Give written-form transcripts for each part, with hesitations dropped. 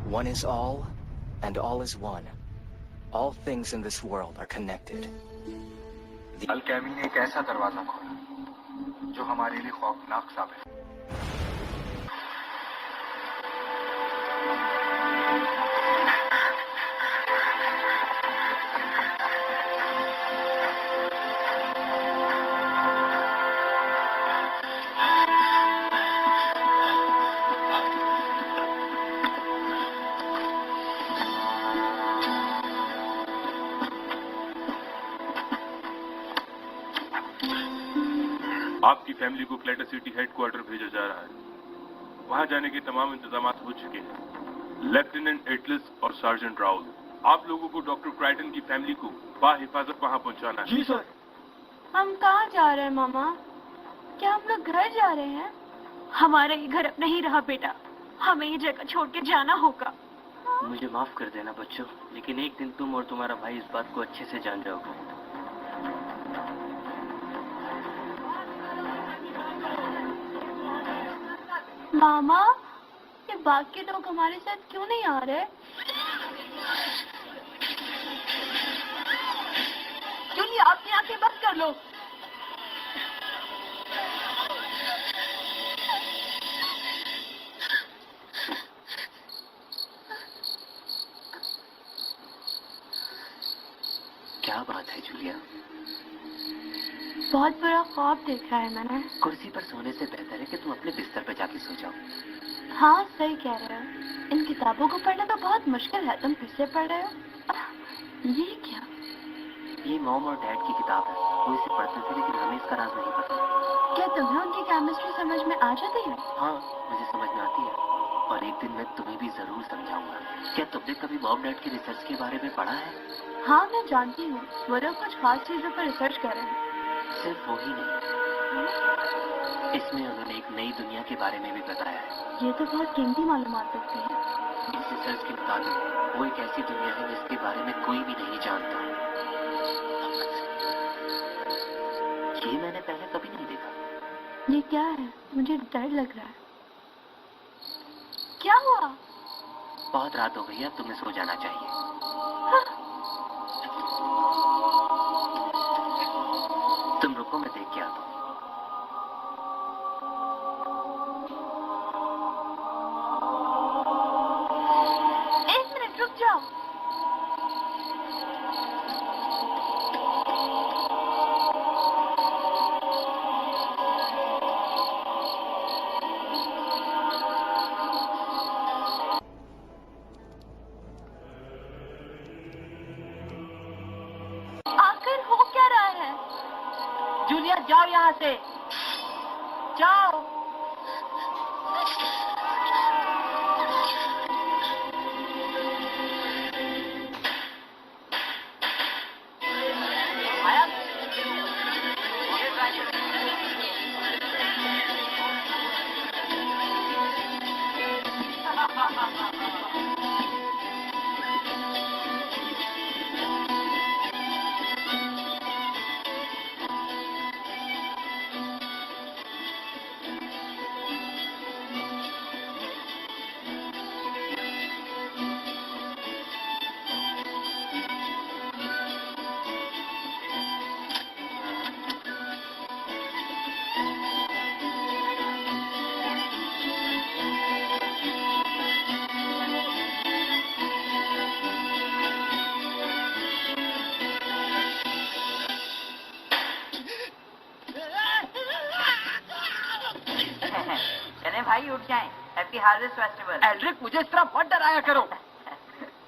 One is all, and all is one. All things in this world are connected. Alchemy ने एक ऐसा दरवाजा खोला जो हमारे लिए खौफनाक साबित हुआ। आपकी फैमिली को क्लेटर सिटी हेडक्वार्टर भेजा जा रहा है। वहां जाने के तमाम इंतजाम हो चुके हैं। लेफ्टिनेंट एटलस और सार्जेंट राउल, आप लोगों को डॉक्टर क्राइटन की फैमिली को बाहिफाजत वहां पहुंचाना है। जी सर। हम कहाँ जा रहे हैं मामा? क्या हम लोग घर जा रहे हैं? हमारा ये घर अब नहीं रहा बेटा, हमें ये जगह छोड़ के जाना होगा। मुझे माफ कर देना बच्चों, लेकिन एक दिन तुम और तुम्हारा भाई इस बात को अच्छे से जान जाओगे। मामा, ये बाकी लोग हमारे साथ क्यों नहीं आ रहे? जूली, अपनी आंखें बंद कर लो। क्या बात है जूलिया? बहुत बुरा ख्वाब देखा है मैंने। कुर्सी पर सोने से बेहतर है कि तुम अपने बिस्तर पर जाके सो जाओ। हाँ, सही कह रहे हो। इन किताबों को पढ़ना तो बहुत मुश्किल है, तुम फिर से पढ़ रहे हो। ये क्या? ये मॉम और डैड की किताब है। वो इसे पढ़ते थे, लेकिन हमें इसका राज नहीं पता। क्या तुम्हें उनकी केमिस्ट्री समझ में आ जाती है? हाँ, मुझे समझ में आती है, और एक दिन मैं तुम्हें भी जरूर समझाऊंगा। क्या तुमने कभी मॉम डैड की रिसर्च के बारे में पढ़ा है? हाँ, मैं जानती हूँ। वो लोग कुछ खास चीजों पर रिसर्च कर रहे हैं। सिर्फ वही नहीं, इसमें उन्होंने एक नई दुनिया के बारे में भी बताया है। ये तो बहुत कीमती मालूमात लगती है। इस रिसर्च के मुताबिक वो एक ऐसी दुनिया है जिसके बारे में कोई भी नहीं जानता। ये मैंने पहले कभी नहीं देखा। ये क्या है? मुझे डर लग रहा है। क्या हुआ? बहुत रात हो गई है, अब तुम्हें सो जाना चाहिए। तुम रुको, मैं देख के आता हूँ। एक मिनट रुक जाओ। आखिर हो क्या रहा है? जूलिया, जाओ यहाँ से, जाओ। चले भाई, उठ जाएं। Happy harvest festival. एल्ड्रिक, मुझे इस तरह मत डराया करो।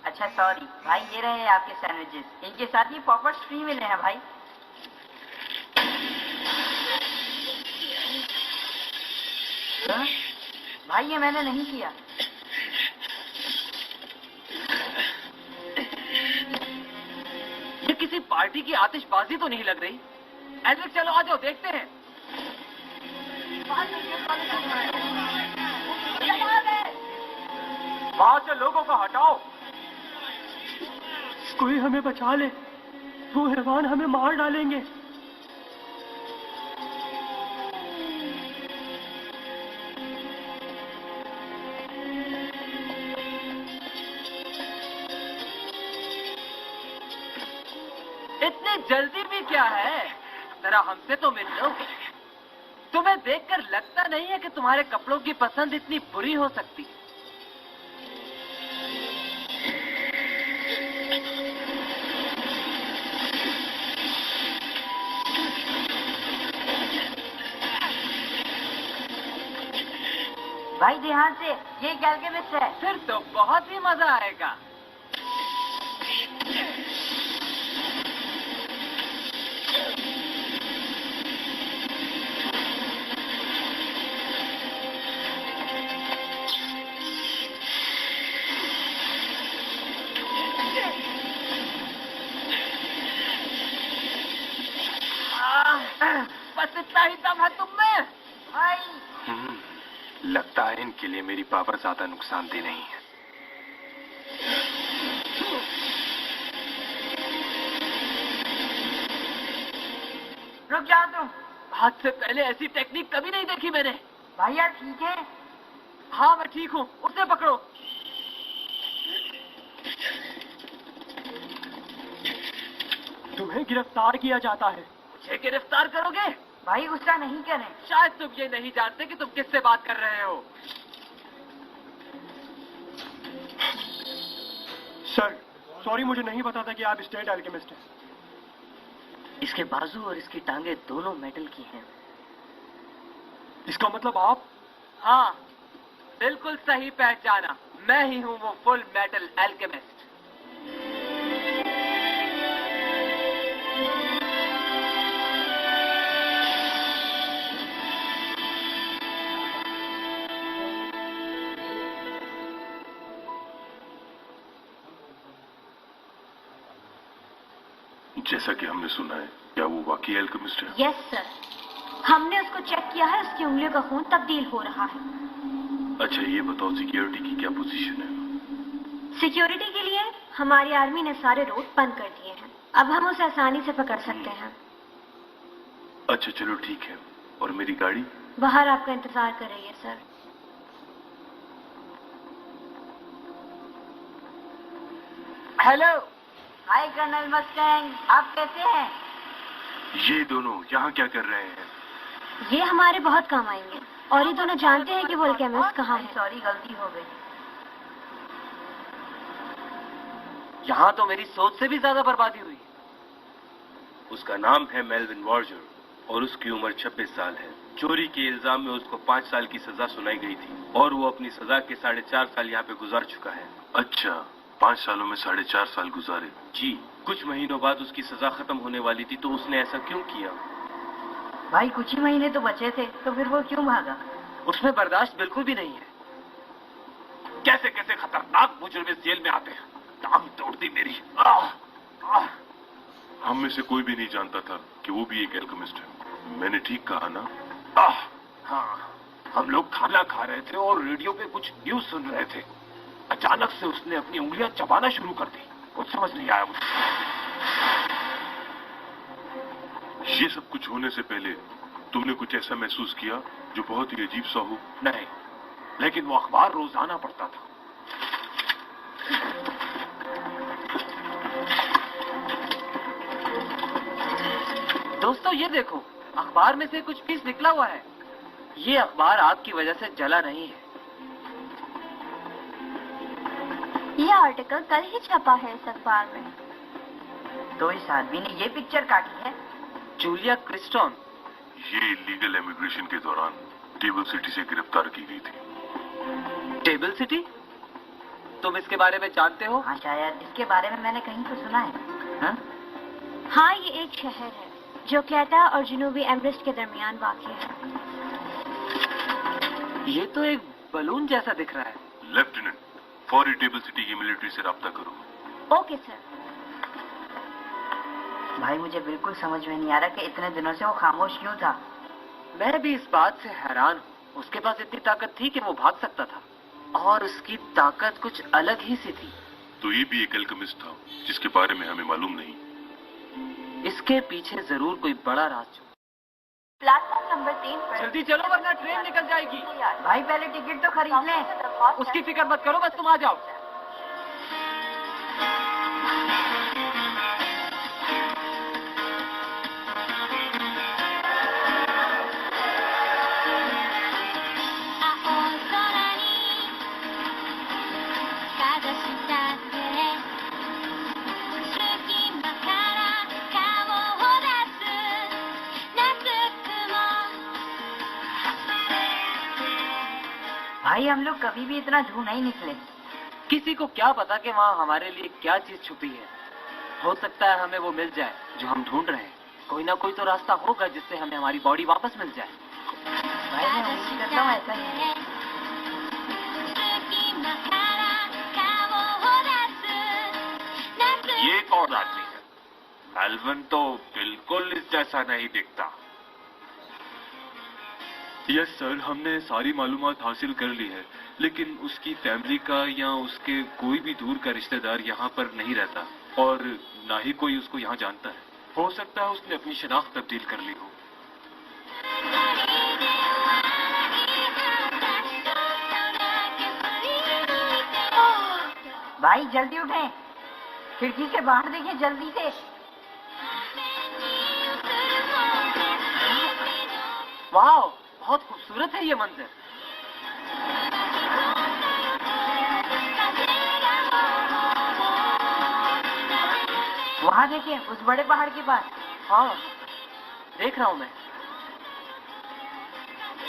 अच्छा सॉरी भाई, ये रहे आपके सैंडविचेस। इनके साथ ये पॉपर्स फ्री मिले हैं भाई। भाई ये मैंने नहीं किया। ये किसी पार्टी की आतिशबाजी तो नहीं लग रही। एल्ड्रिक, चलो आ जाओ, देखते हैं। वहां से लोगों को हटाओ। कोई हमें बचा ले, वो हैवान हमें मार डालेंगे। जल्दी भी क्या है, जरा हमसे तो मिल लो। तुम्हें देखकर लगता नहीं है कि तुम्हारे कपड़ों की पसंद इतनी बुरी हो सकती है। भाई ध्यान से, ये एक अल्केमिस्ट है। फिर तो बहुत ही मजा आएगा। बस इतना ही दम है तुम में। भाई लगता है इनके लिए मेरी पावर ज्यादा नुकसानदेह नहीं है। रुक जाओ तुम। आज से पहले ऐसी टेक्निक कभी नहीं देखी मैंने। भाई यार ठीक है। हाँ मैं ठीक हूँ, उसे पकड़ो। तुम्हें गिरफ्तार किया जाता है। मुझे गिरफ्तार करोगे? भाई गुस्सा नहीं करें। शायद तुम ये नहीं जानते कि तुम किससे बात कर रहे हो। सर, सॉरी, मुझे नहीं पता था कि आप स्टेट अल्केमिस्ट हैं। इसके बाजू और इसकी टांगे दोनों मेटल की हैं। इसका मतलब आप? हाँ, बिल्कुल सही पहचाना। मैं ही हूँ वो फुल मेटल एल्केमिस्ट। जैसा कि हमने सुना है, क्या वो वाकई अल्केमिस्ट है? यस सर, हमने उसको चेक किया है, उसकी उंगलियों का खून तब्दील हो रहा है। अच्छा ये बताओ, सिक्योरिटी की क्या पोजीशन है? सिक्योरिटी के लिए हमारी आर्मी ने सारे रोड बंद कर दिए हैं। अब हम उसे आसानी से पकड़ सकते हैं। अच्छा चलो ठीक है। और मेरी गाड़ी? बाहर आपका इंतजार कर रही है सर। हेलो। हाय कर्नल मस्टैंग, आप कैसे हैं? ये दोनों यहाँ क्या कर रहे हैं? ये हमारे बहुत काम आएंगे। और ये दोनों जानते हैं कि वो अल्केमिस्ट कहाँ है। सॉरी, गलती हो गई। यहाँ तो मेरी सोच से भी ज्यादा बर्बादी हुई। उसका नाम है मेल्विन वॉर्जर और उसकी उम्र 26 साल है। चोरी के इल्जाम में उसको 5 साल की सजा सुनाई गई थी और वो अपनी सजा के 4.5 साल यहाँ पे गुजार चुका है। अच्छा, 5 सालों में 4.5 साल गुजारे? जी। कुछ महीनों बाद उसकी सजा खत्म होने वाली थी, तो उसने ऐसा क्यों किया? भाई कुछ ही महीने तो बचे थे, तो फिर वो क्यों भागा? उसमें बर्दाश्त बिल्कुल भी नहीं है। कैसे कैसे खतरनाक मुजरिम इस जेल में आते हैं। टांग तोड़ दी मेरी। हम में से कोई भी नहीं जानता था कि वो भी एक अल्केमिस्ट है। मैंने ठीक कहा ना? हाँ, हम लोग खाना खा रहे थे और रेडियो पे कुछ न्यूज सुन रहे थे। अचानक से उसने अपनी उंगलियां चबाना शुरू कर दी। कुछ समझ नहीं आया मुझे। ये सब कुछ होने से पहले तुमने कुछ ऐसा महसूस किया जो बहुत ही अजीब सा हो? नहीं, लेकिन वो अखबार रोजाना पढ़ता था। दोस्तों ये देखो, अखबार में से कुछ पीस निकला हुआ है। ये अखबार आग की वजह से जला नहीं है। ये आर्टिकल कल ही छपा है इस अखबार में। तो इस आदमी ने ये पिक्चर काटी है। Julia Christine. ये इलीगल इमिग्रेशन के दौरान टेबल सिटी से गिरफ्तार की गई थी। Table city? तुम इसके बारे में जानते हो? हाँ शायद, इसके बारे में मैंने कहीं तो सुना है। हाँ? हाँ, ये एक शहर है जो क्लेटा और जनूबी एवरेस्ट के दरमियान वाक़ है। ये तो एक बलून जैसा दिख रहा है। लेफ्टिनेंट, फौरी टेबल सिटी की मिलिट्री से राब्ता करो। Okay sir. भाई मुझे बिल्कुल समझ में नहीं आ रहा कि इतने दिनों से वो खामोश क्यों था। मैं भी इस बात से हैरान हूँ। उसके पास इतनी ताकत थी कि वो भाग सकता था, और उसकी ताकत कुछ अलग ही सी थी। तो ये भी एक अल्केमिस्ट था जिसके बारे में हमें मालूम नहीं। इसके पीछे जरूर कोई बड़ा राज छुपा। प्लेटफॉर्म नंबर 3 पर। जल्दी चलो वरना ट्रेन निकल जाएगी। भाई पहले टिकट तो खरीद लें। उसकी फिक्र मत करो, बस तुम आ जाओ। भाई हम लोग कभी भी इतना दूर नहीं निकले। किसी को क्या पता कि वहाँ हमारे लिए क्या चीज छुपी है। हो सकता है हमें वो मिल जाए जो हम ढूंढ रहे हैं। कोई ना कोई तो रास्ता होगा जिससे हमें हमारी बॉडी वापस मिल जाए। भाई मैं उम्मीद करता हूँ ऐसा ही है। ये कौन आदमी है? एल्विन तो बिल्कुल इस जैसा नहीं दिखता। यस सर, हमने सारी मालूमात हासिल कर ली है, लेकिन उसकी फैमिली का या उसके कोई भी दूर का रिश्तेदार यहाँ पर नहीं रहता और ना ही कोई उसको यहाँ जानता है। हो सकता है उसने अपनी शनाख्त तब्दील कर ली हो। भाई जल्दी उठें, खिड़की से बाहर देखें जल्दी से। वाह, बहुत खूबसूरत है ये मंजर। वहाँ देखें, उस बड़े पहाड़ के पास। हाँ, देख रहा हूँ मैं।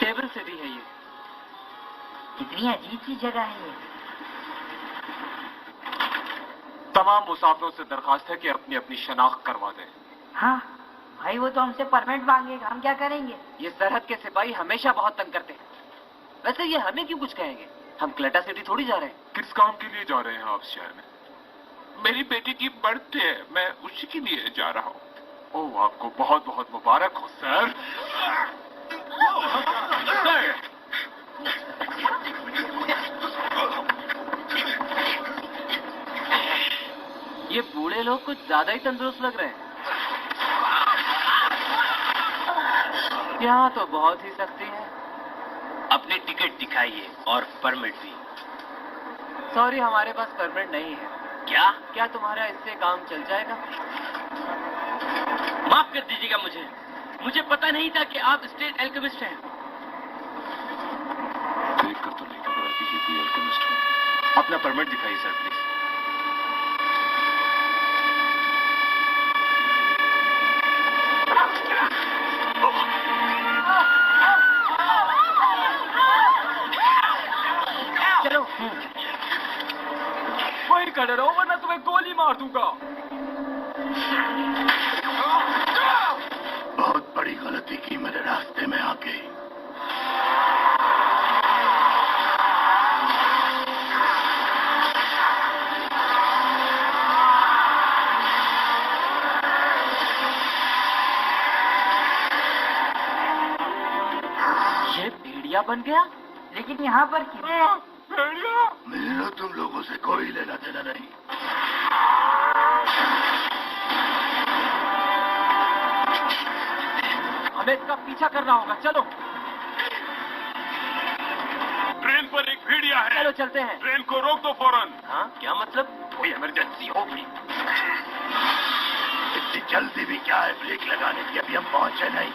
टेबल सिटी है ये। कितनी अजीब सी जगह है ये। तमाम मुसाफिरों से दरखास्त है कि अपनी अपनी शनाख्त करवा दें। हाँ भाई, वो तो हमसे परमिट मांगेगा, हम क्या करेंगे? ये सरहद के सिपाही हमेशा बहुत तंग करते हैं। वैसे ये हमें क्यों कुछ कहेंगे? हम क्लेटा सिटी थोड़ी जा रहे हैं। किस काम के लिए जा रहे हैं आप शहर में? मेरी बेटी की बर्थडे है, मैं उसी के लिए जा रहा हूँ। ओह, आपको बहुत बहुत मुबारक हो सर। ये बूढ़े लोग कुछ ज्यादा ही तंदुरुस्त लग रहे हैं। यहाँ तो बहुत ही सख्ती है। अपनी टिकट दिखाइए और परमिट भी। सॉरी, हमारे पास परमिट नहीं है। क्या तुम्हारा इससे काम चल जाएगा? माफ कर दीजिएगा मुझे पता नहीं था कि आप स्टेट एल्केमिस्ट हैं। देखकर तो नहीं घबरा कि ये कोई अल्केमिस्ट है। अपना परमिट दिखाइए सर प्लीज। चलो। वही खड़े रहो वरना तुम्हें गोली मार दूंगा। बहुत बड़ी गलती की मेरे रास्ते में आके। ये भेड़िया बन गया? लेकिन यहाँ पर क्यों? मेरा तुम लोगों से कोई लेना देना नहीं। हमें इसका पीछा करना होगा। चलो ट्रेन पर एक भेड़िया है। चलो चलते हैं। ट्रेन को रोक दो फौरन। हाँ, क्या मतलब? कोई इमरजेंसी होगी। इतनी जल्दी भी क्या है ब्रेक लगाने की? अभी हम पहुंचे नहीं।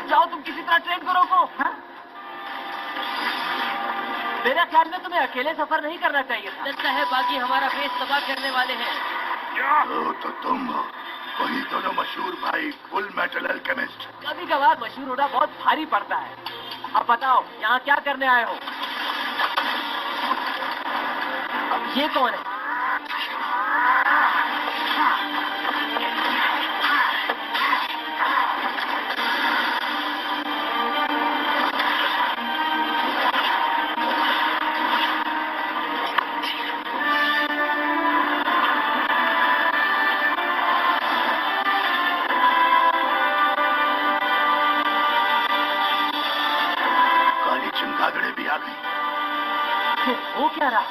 जाओ, तुम किसी तरह ट्रेन को रोको। हाँ? मेरा ख्याल में तुम्हें अकेले सफर नहीं करना चाहिए था। लगता है बाकी हमारा बेस तबाह करने वाले हैं। तो तुम हो वही दोनों मशहूर भाई फुल मेटल अल्केमिस्ट। कभी कभार मशहूर होना बहुत भारी पड़ता है। अब बताओ, यहाँ क्या करने आए हो? अब ये कौन है? चमगादड़े भी आ गई। वो क्या रहा?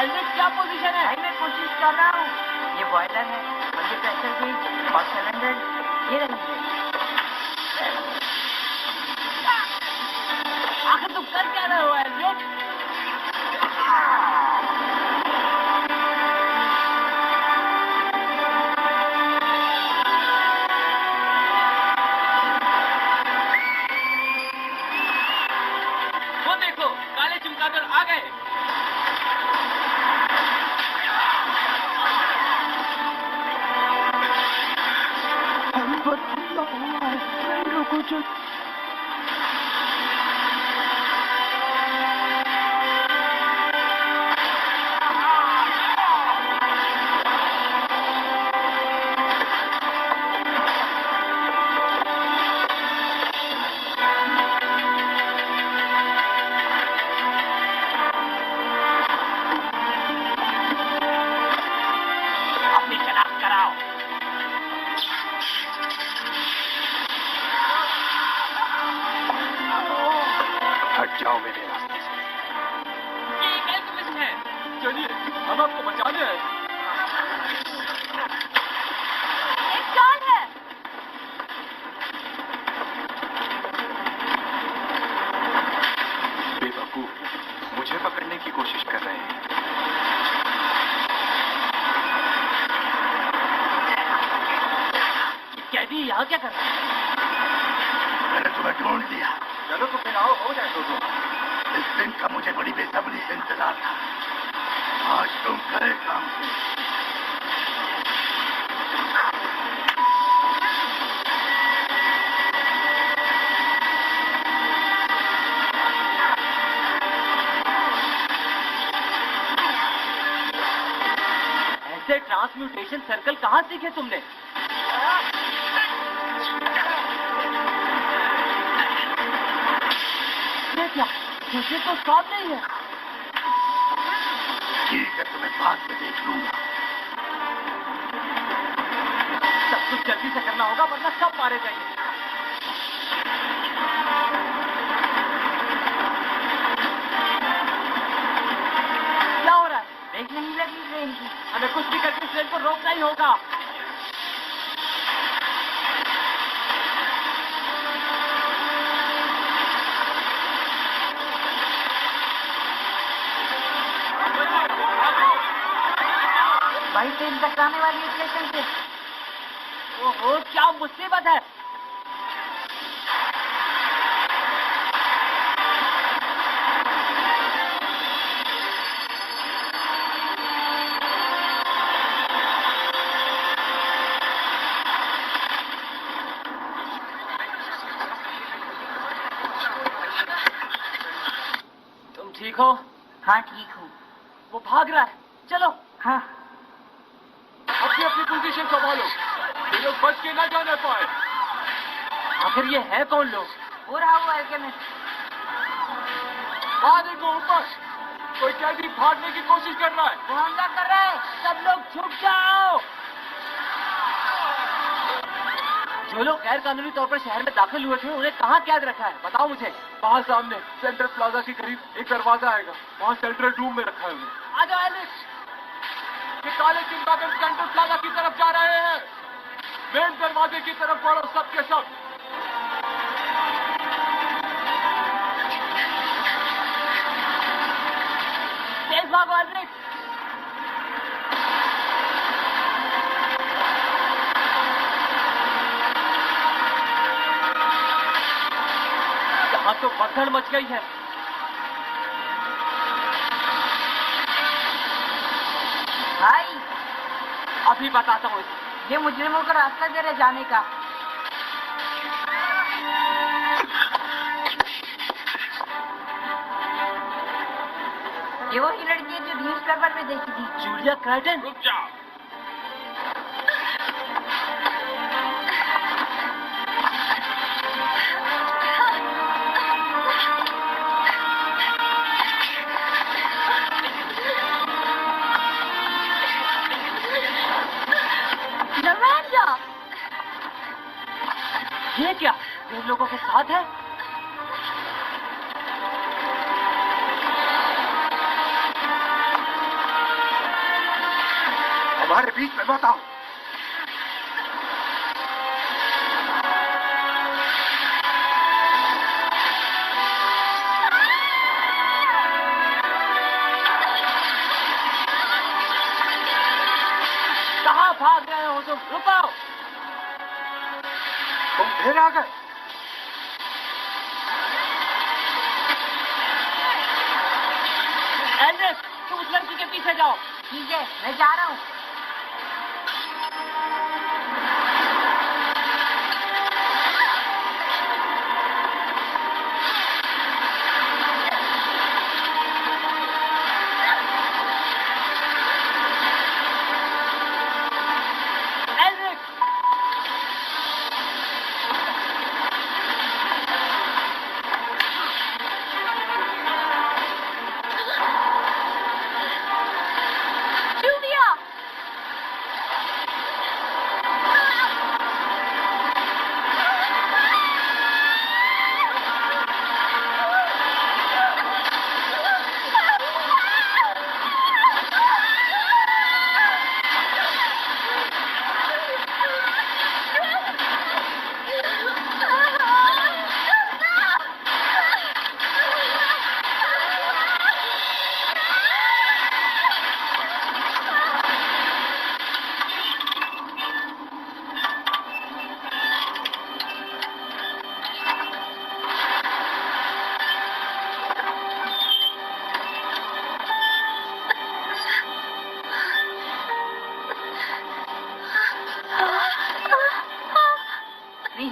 एल्विस, क्या पोजीशन है? भाई मैं कोशिश कर रहा हूँ। ये बॉयलर है और ये प्रेशर गेज और सिलेंडर ये रही है। आखिर तुम कर क्या रहे हो एल्विस? यहाँ क्या कर रहे हैं? मैंने तुम्हें ढूंढ लिया। चलो तो फिर आओ, हो जाए तो। इस दिन का मुझे बड़ी बेसब्री से इंतजार था। आज तुम करे काम से। ऐसे ट्रांसम्यूटेशन सर्कल कहाँ सीखे तुमने? ये क्या? मुझे तो साफ नहीं है। ठीक है, तुम्हें बाद में देख लूंगा। सब कुछ जल्दी से करना होगा वरना सब मारे जाएंगे। क्या हो रहा है? ब्रेक नहीं लगी ट्रेन की। हमें कुछ भी करके ट्रेन को रोकना ही होगा। भाई ट्रेन टकराने वाली है स्टेशन से। ओहो, क्या मुसीबत है। तुम ठीक हो? हाँ ठीक हूँ। वो भाग रहा है, चलो। हाँ अपनी अपनी पोजीशन संभालो, ये लोग बच के ना जाने पाए। आखिर ये है कौन लोग? हो रहा हुआ अल्केमिस्ट। वहां देखो ऊपर, कोई कैदी भागने की कोशिश कर रहा है। वो हमला कर रहा है। सब लोग छुप जाओ। जो लोग गैर कानूनी तौर पर शहर में दाखिल हुए थे उन्हें कहाँ कैद रखा है, बताओ मुझे। वहां सामने सेंट्रल प्लाजा के करीब एक दरवाजा आएगा, वहां सेंट्रल रूम में रखा है उन्हें। आ जाओ एलिस। ये काले चिंतागढ़ सेंट्रल प्लाजा की तरफ जा रहे हैं। मेन दरवाजे की तरफ बढ़ो सब के सब। तेज भागो एलिस। यहाँ तो भगदड़ मच गई है। भाई अभी बताता हूँ इसे। ये मुजरिमों को रास्ता दे रहे जाने का। ये वही लड़की है जो न्यूज पेपर में देखी थी। जूलिया क्राइटन। रुक जाओ। ये क्या? ये लोगों के साथ है? हमारे बीच में मत आओ। कहाँ भाग रहे हो तुम? रुको। तुम फिर आ गए। एलिस, तुम उस लड़की के पीछे जाओ। ठीक है, मैं जा रहा हूँ।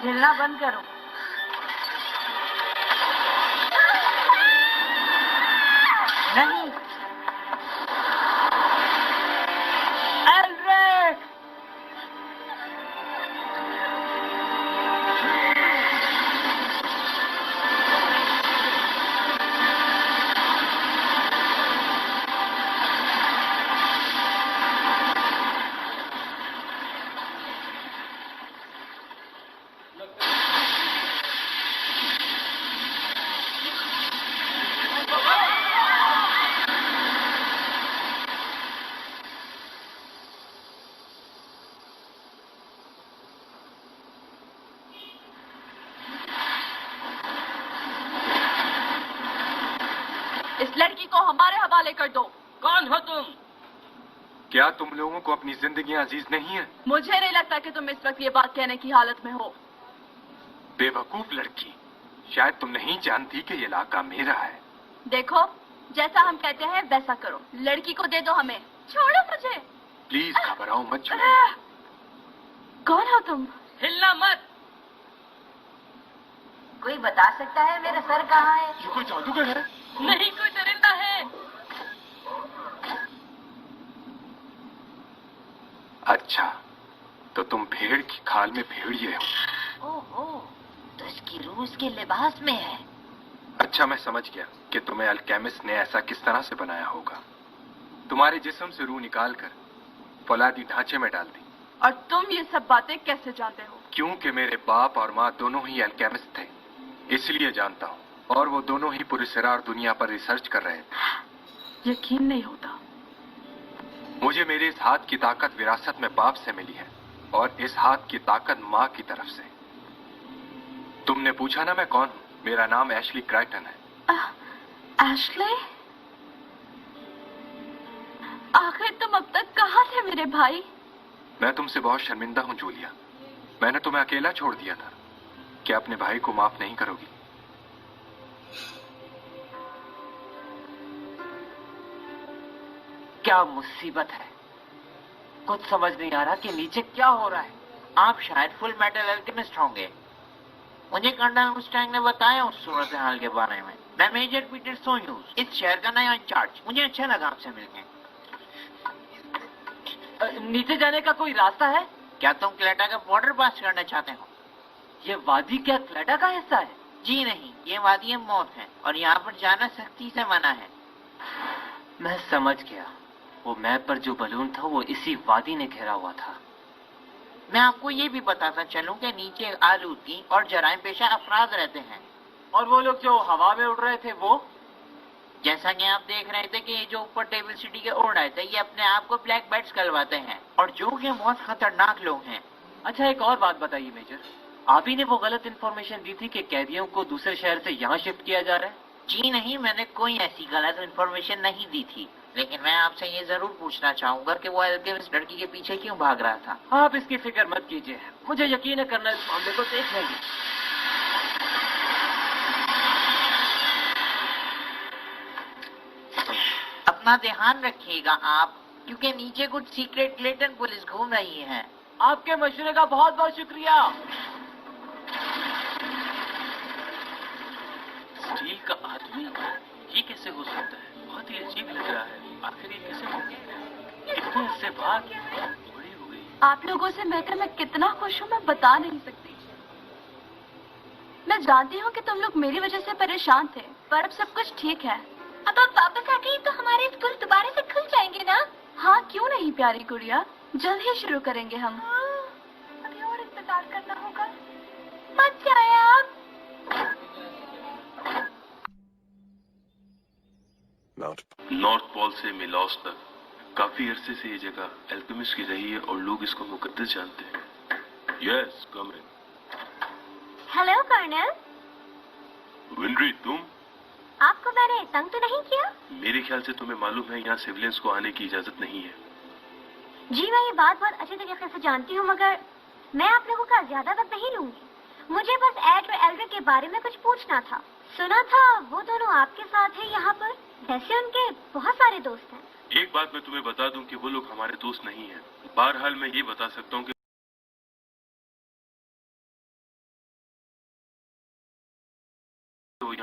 प्लीज हिलना बंद करो। नहीं। एल्ड्रिक! इस लड़की को हमारे हवाले कर दो। कौन हो तुम? क्या तुम लोगों को अपनी जिंदगी अजीज नहीं है? मुझे नहीं लगता कि तुम इस वक्त ये बात कहने की हालत में हो। बेवकूफ लड़की, शायद तुम नहीं जानती कि ये इलाका मेरा है। देखो, जैसा हम कहते हैं वैसा करो। लड़की को दे दो हमें। छोड़ो मुझे। प्लीज घबराओ मत, छोड़ो। कौन हो तुम? हिलना मत। कोई बता सकता है मेरा सर कहाँ है? ये कोई जादूगर है? नहीं, कोई दरिंदा है। अच्छा, तो तुम भेड़ की खाल में भेड़िए हो। ओहो, तो इसकी रूह उसके लिबास में है। अच्छा, मैं समझ गया कि तुम्हें अल्केमिस्ट ने ऐसा किस तरह से बनाया होगा। तुम्हारे जिस्म से रूह निकालकर फौलादी ढांचे में डाल दी। और तुम ये सब बातें कैसे जानते हो? क्योंकि मेरे बाप और माँ दोनों ही अल्केमिस्ट थे, इसलिए जानता हूँ। और वो दोनों ही पूरी सिरा और दुनिया पर रिसर्च कर रहे थे। यकीन नहीं होता। मुझे मेरे इस हाथ की ताकत विरासत में बाप से मिली है, और इस हाथ की ताकत माँ की तरफ से। तुमने पूछा ना मैं कौन हूँ? मेरा नाम एशली क्राइटन है। एशली? आखिर तुम अब तक कहाँ थे मेरे भाई? मैं तुमसे बहुत शर्मिंदा हूँ जूलिया। मैंने तुम्हें अकेला छोड़ दिया था। क्या अपने भाई को माफ नहीं करोगी? क्या मुसीबत है। कुछ समझ नहीं आ रहा कि नीचे क्या हो रहा है। आप शायद फुल मेटल अल्केमिस्ट होंगे। मुझे कर्नल आर्मस्ट्रांग ने बताया उस सूरत हाल के बारे में। मैं मेजर पीटर सोयूज, इस शहर का नया इंचार्ज। मुझे अच्छा लगा आपसे मिलकर। नीचे जाने का कोई रास्ता है? क्या तुम क्लेटा का बॉर्डर पास करना चाहते हो? ये वादी क्या क्लेटा का हिस्सा है? जी नहीं, ये वादी मौत है और यहाँ पर जाना सख्ती से मना है। मैं समझ गया। वो मैप पर जो बलून था वो इसी वादी ने घेरा हुआ था। मैं आपको ये भी बताता चलूं कि नीचे आलूदगी और जराइम पेशा अफराद रहते हैं। और वो लोग जो हवा में उड़ रहे थे वो? जैसा कि आप देख रहे थे कि ये जो ऊपर टेबल सिटी के उड़ रहे थे, ये अपने आप को ब्लैक बैट्स कहलवाते हैं और जो कि बहुत खतरनाक लोग हैं। अच्छा, एक और बात बताइए मेजर, आप ही ने वो गलत इन्फॉर्मेशन दी थी कि कैदियों को दूसरे शहर से यहाँ शिफ्ट किया जा रहा है? जी नहीं, मैंने कोई ऐसी गलत इन्फॉर्मेशन नहीं दी थी। लेकिन मैं आपसे ये जरूर पूछना चाहूंगा कि वो अल्केमिस्ट लड़की के पीछे क्यों भाग रहा था? आप इसकी फिक्र मत कीजिए, मुझे यकीन है कर्नल इस मामले को देख लेंगे। अपना ध्यान रखिएगा आप, क्योंकि नीचे कुछ सीक्रेट क्लेटन पुलिस घूम रही है। आपके मशवरे का बहुत बहुत शुक्रिया। स्टील का आदमी, ये कैसे हो सकता है? बहुत ही अजीब लग रहा है। आखिर ये कैसे हो गया? इतने अरसे बाद बड़ी हो गई। आप लोगों से मिलकर मैं कितना खुश हूँ, मैं बता नहीं सकती। मैं जानती हूँ कि तुम लोग मेरी वजह से परेशान थे, पर अब सब कुछ ठीक है। अब आप वापस आ गई तो हमारे स्कूल दोबारा से खुल जाएंगे ना? हाँ, क्यों नहीं प्यारी गुड़िया, जल्द ही शुरू करेंगे हम। अभी और इंतजार करना होगा। मत जाए आप। नॉर्थ पोल से मिलॉस तक काफी अरसे से ये जगह अल्केमिस्ट की रही है और लोग इसको मुकद्दस जानते हैं। Yes, come in. Hello colonel. विनरी, तुम? आपको मैंने तंग तो नहीं किया? मेरे ख्याल से तुम्हें मालूम है यहाँ सिविलियंस को आने की इजाजत नहीं है। जी, मैं ये बात बहुत अच्छे तरीके से जानती हूँ, मगर मैं आप लोगों का ज्यादा वक्त नहीं लूंगी। मुझे बस एड और एल्डर के बारे में कुछ पूछना था। सुना था वो दोनों आपके साथ हैं यहाँ पर। वैसे उनके बहुत सारे दोस्त हैं। एक बात मैं तुम्हें बता दूं कि वो लोग हमारे दोस्त नहीं हैं। बहरहाल मैं ये बता सकता हूँ कि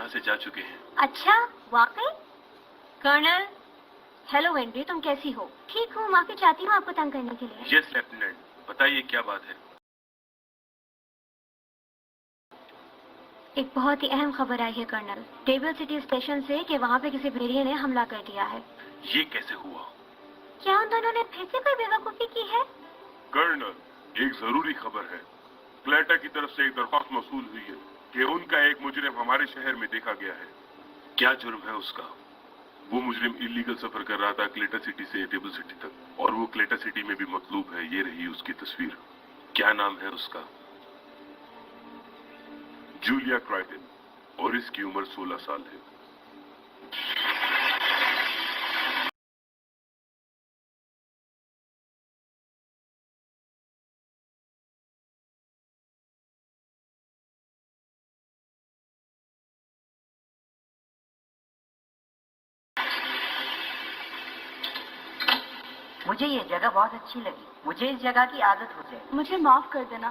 से जा चुके हैं। अच्छा, वाकई? कर्नल, हेलो वेंडी, तुम कैसी हो? ठीक हूँ, माफी चाहती हूँ आपको तंग करने के लिए। यस लेफ्टिनेंट, बताइए क्या बात है। एक बहुत ही अहम खबर आई है कर्नल, टेबल सिटी स्टेशन से कि वहाँ पे किसी भेड़िए ने हमला कर दिया है। ये कैसे हुआ? क्या उन दोनों ने फिर से कोई बेवकूफी की है? कर्नल, एक जरूरी खबर है। क्लेटा की तरफ से एक दरख्वास्त मौसूल हुई है कि उनका एक मुजरिम हमारे शहर में देखा गया है। क्या जुर्म है उसका? वो मुजरिम इलीगल सफर कर रहा था क्लेटा सिटी से टेबल सिटी तक, और वो क्लेटा सिटी में भी मतलूब है। ये रही उसकी तस्वीर। क्या नाम है उसका? जूलिया क्राइटन, और इसकी उम्र 16 साल है। मुझे ये जगह बहुत अच्छी लगी। मुझे इस जगह की आदत हो जाए। मुझे माफ कर देना,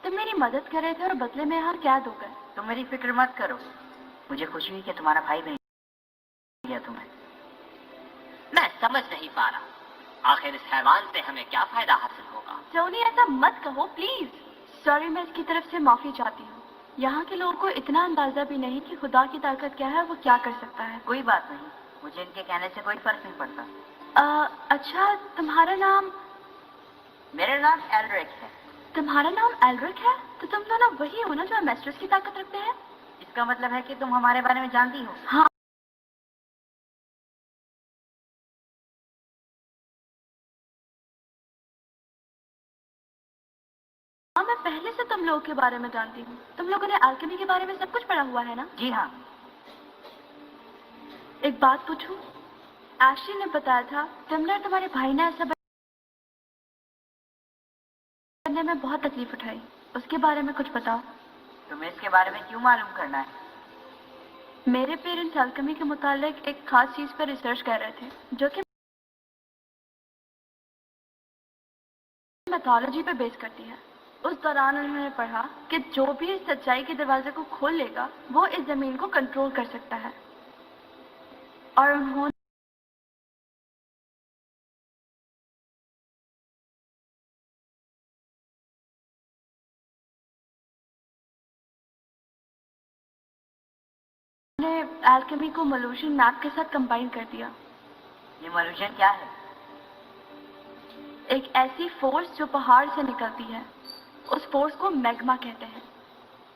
तुम मेरी मदद कर रहे थे और बदले में यहाँ कैद हो गए। तुम मेरी फिक्र मत करो। मुझे खुशी हुई कि तुम्हारा भाई मिल गया तुम्हें। मैं समझ नहीं पा रहा, आखिर इस हैवान से हमें क्या फायदा हासिल होगा? टोनी, ऐसा मत कहो प्लीज। सॉरी, मैं इसकी तरफ से माफी चाहती हूँ। यहाँ के लोगों को इतना अंदाजा भी नहीं कि खुदा की ताकत क्या है और वो क्या कर सकता है। कोई बात नहीं, मुझे इनके कहने से कोई फर्क नहीं पड़ता। अच्छा, तुम्हारा नाम? मेरा नाम एल्रिक है। तुम्हारा नाम एल्रिक है? तो तुम दोनों वही हो ना जो एमेस्ट्रस की ताकत रखते हैं? इसका मतलब है कि तुम हमारे बारे में जानती हो? हाँ। मैं पहले से तुम लोगों के बारे में जानती हूँ। तुम लोगों ने अल्केमी के बारे में सब कुछ पढ़ा हुआ है ना? जी हाँ। एक बात पूछूं? एशली ने बताया था तुमने और तुम्हारे भाई ने ऐसा करने में बहुत तकलीफ उठाई। उसके बारे में कुछ बताओ। तुम्हें इसके बारे में क्यों मालूम करना है? मेरे पेरेंट्स अल्केमी के मुतालिक एक खास चीज पर रिसर्च कर रहे थे जो कि मैथोलॉजी पे बेस करती है। उस दौरान उन्होंने पढ़ा कि जो भी इस सच्चाई के दरवाजे को खोल लेगा वो इस जमीन को कंट्रोल कर सकता है। और उन्होंने एल्केमी को मलूशियन मैप के साथ कंबाइन कर दिया। ये मलूशियन क्या है? एक ऐसी फोर्स जो पहाड़ से निकलती है। उस फोर्स को मैग्मा कहते हैं।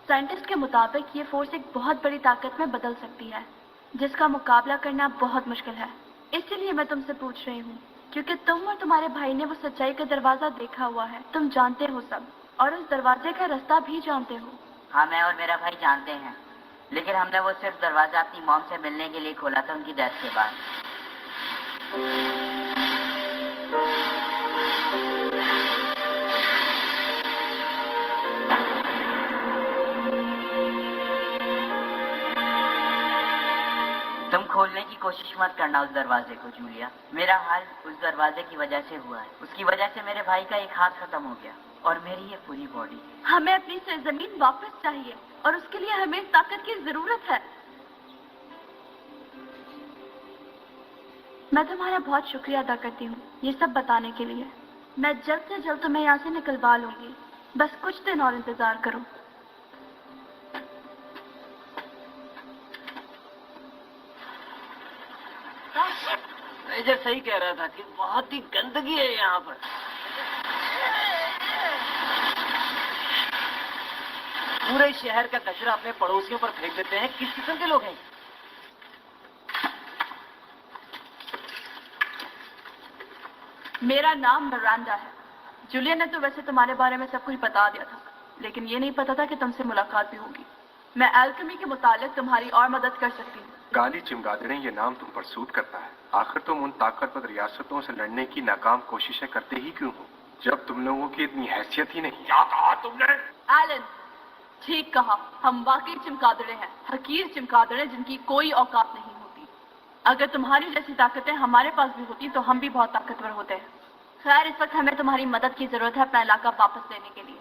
साइंटिस्ट के मुताबिक ये फोर्स एक बहुत बड़ी ताकत में बदल सकती है जिसका मुकाबला करना बहुत मुश्किल है। इसीलिए मैं तुमसे पूछ रही हूँ क्योंकि तुम और तुम्हारे भाई ने वो सच्चाई का दरवाजा देखा हुआ है। तुम जानते हो सब, और उस दरवाजे का रास्ता भी जानते हो। हाँ, मैं और मेरा भाई जानते हैं, लेकिन हमने वो सिर्फ दरवाजा अपनी मॉम से मिलने के लिए खोला था उनकी डेथ के बाद। तुम खोलने की कोशिश मत करना उस दरवाजे को जूलिया। मेरा हाल उस दरवाजे की वजह से हुआ है। उसकी वजह से मेरे भाई का एक हाथ खत्म हो गया और मेरी ये पूरी बॉडी। हमें अपनी सरजमीन वापस चाहिए और उसके लिए हमें इस ताकत की जरूरत है। मैं तुम्हारा बहुत शुक्रिया अदा करती हूँ ये सब बताने के लिए। मैं जल्द से जल्द तुम्हें यहाँ से निकलवा लूंगी। बस कुछ दिन और इंतजार करो। मेजर सही कह रहा था कि बहुत ही गंदगी है यहाँ पर। पूरे शहर का कचरा अपने पड़ोसियों पर फेंक देते हैं। किस किस्म के लोग हैं? मेरा नाम मिरांडा है। जूलिया ने तो वैसे तुम्हारे बारे में सब कुछ बता दिया था, लेकिन ये नहीं पता था कि तुमसे मुलाकात भी होगी। मैं अल्केमी के मुतालिक तुम्हारी और मदद कर सकती हूँ। गाली चिमगादड़े ये नाम तुम पर सूट करता है। आखिर तुम उन ताकतवर रियासतों से लड़ने की नाकाम कोशिशें करते ही क्यों हो जब तुम लोगों की इतनी हैसियत ही नहीं? क्या कहा तुमने? एलन, ठीक कहा। हम वाकई चमगादड़े हैं, हकीर चमगादड़े जिनकी कोई औकात नहीं होती। अगर तुम्हारी जैसी ताकतें हमारे पास भी होती तो हम भी बहुत ताकतवर होते हैं। खैर, इस वक्त हमें तुम्हारी मदद की जरूरत है अपना इलाका वापस लेने के लिए।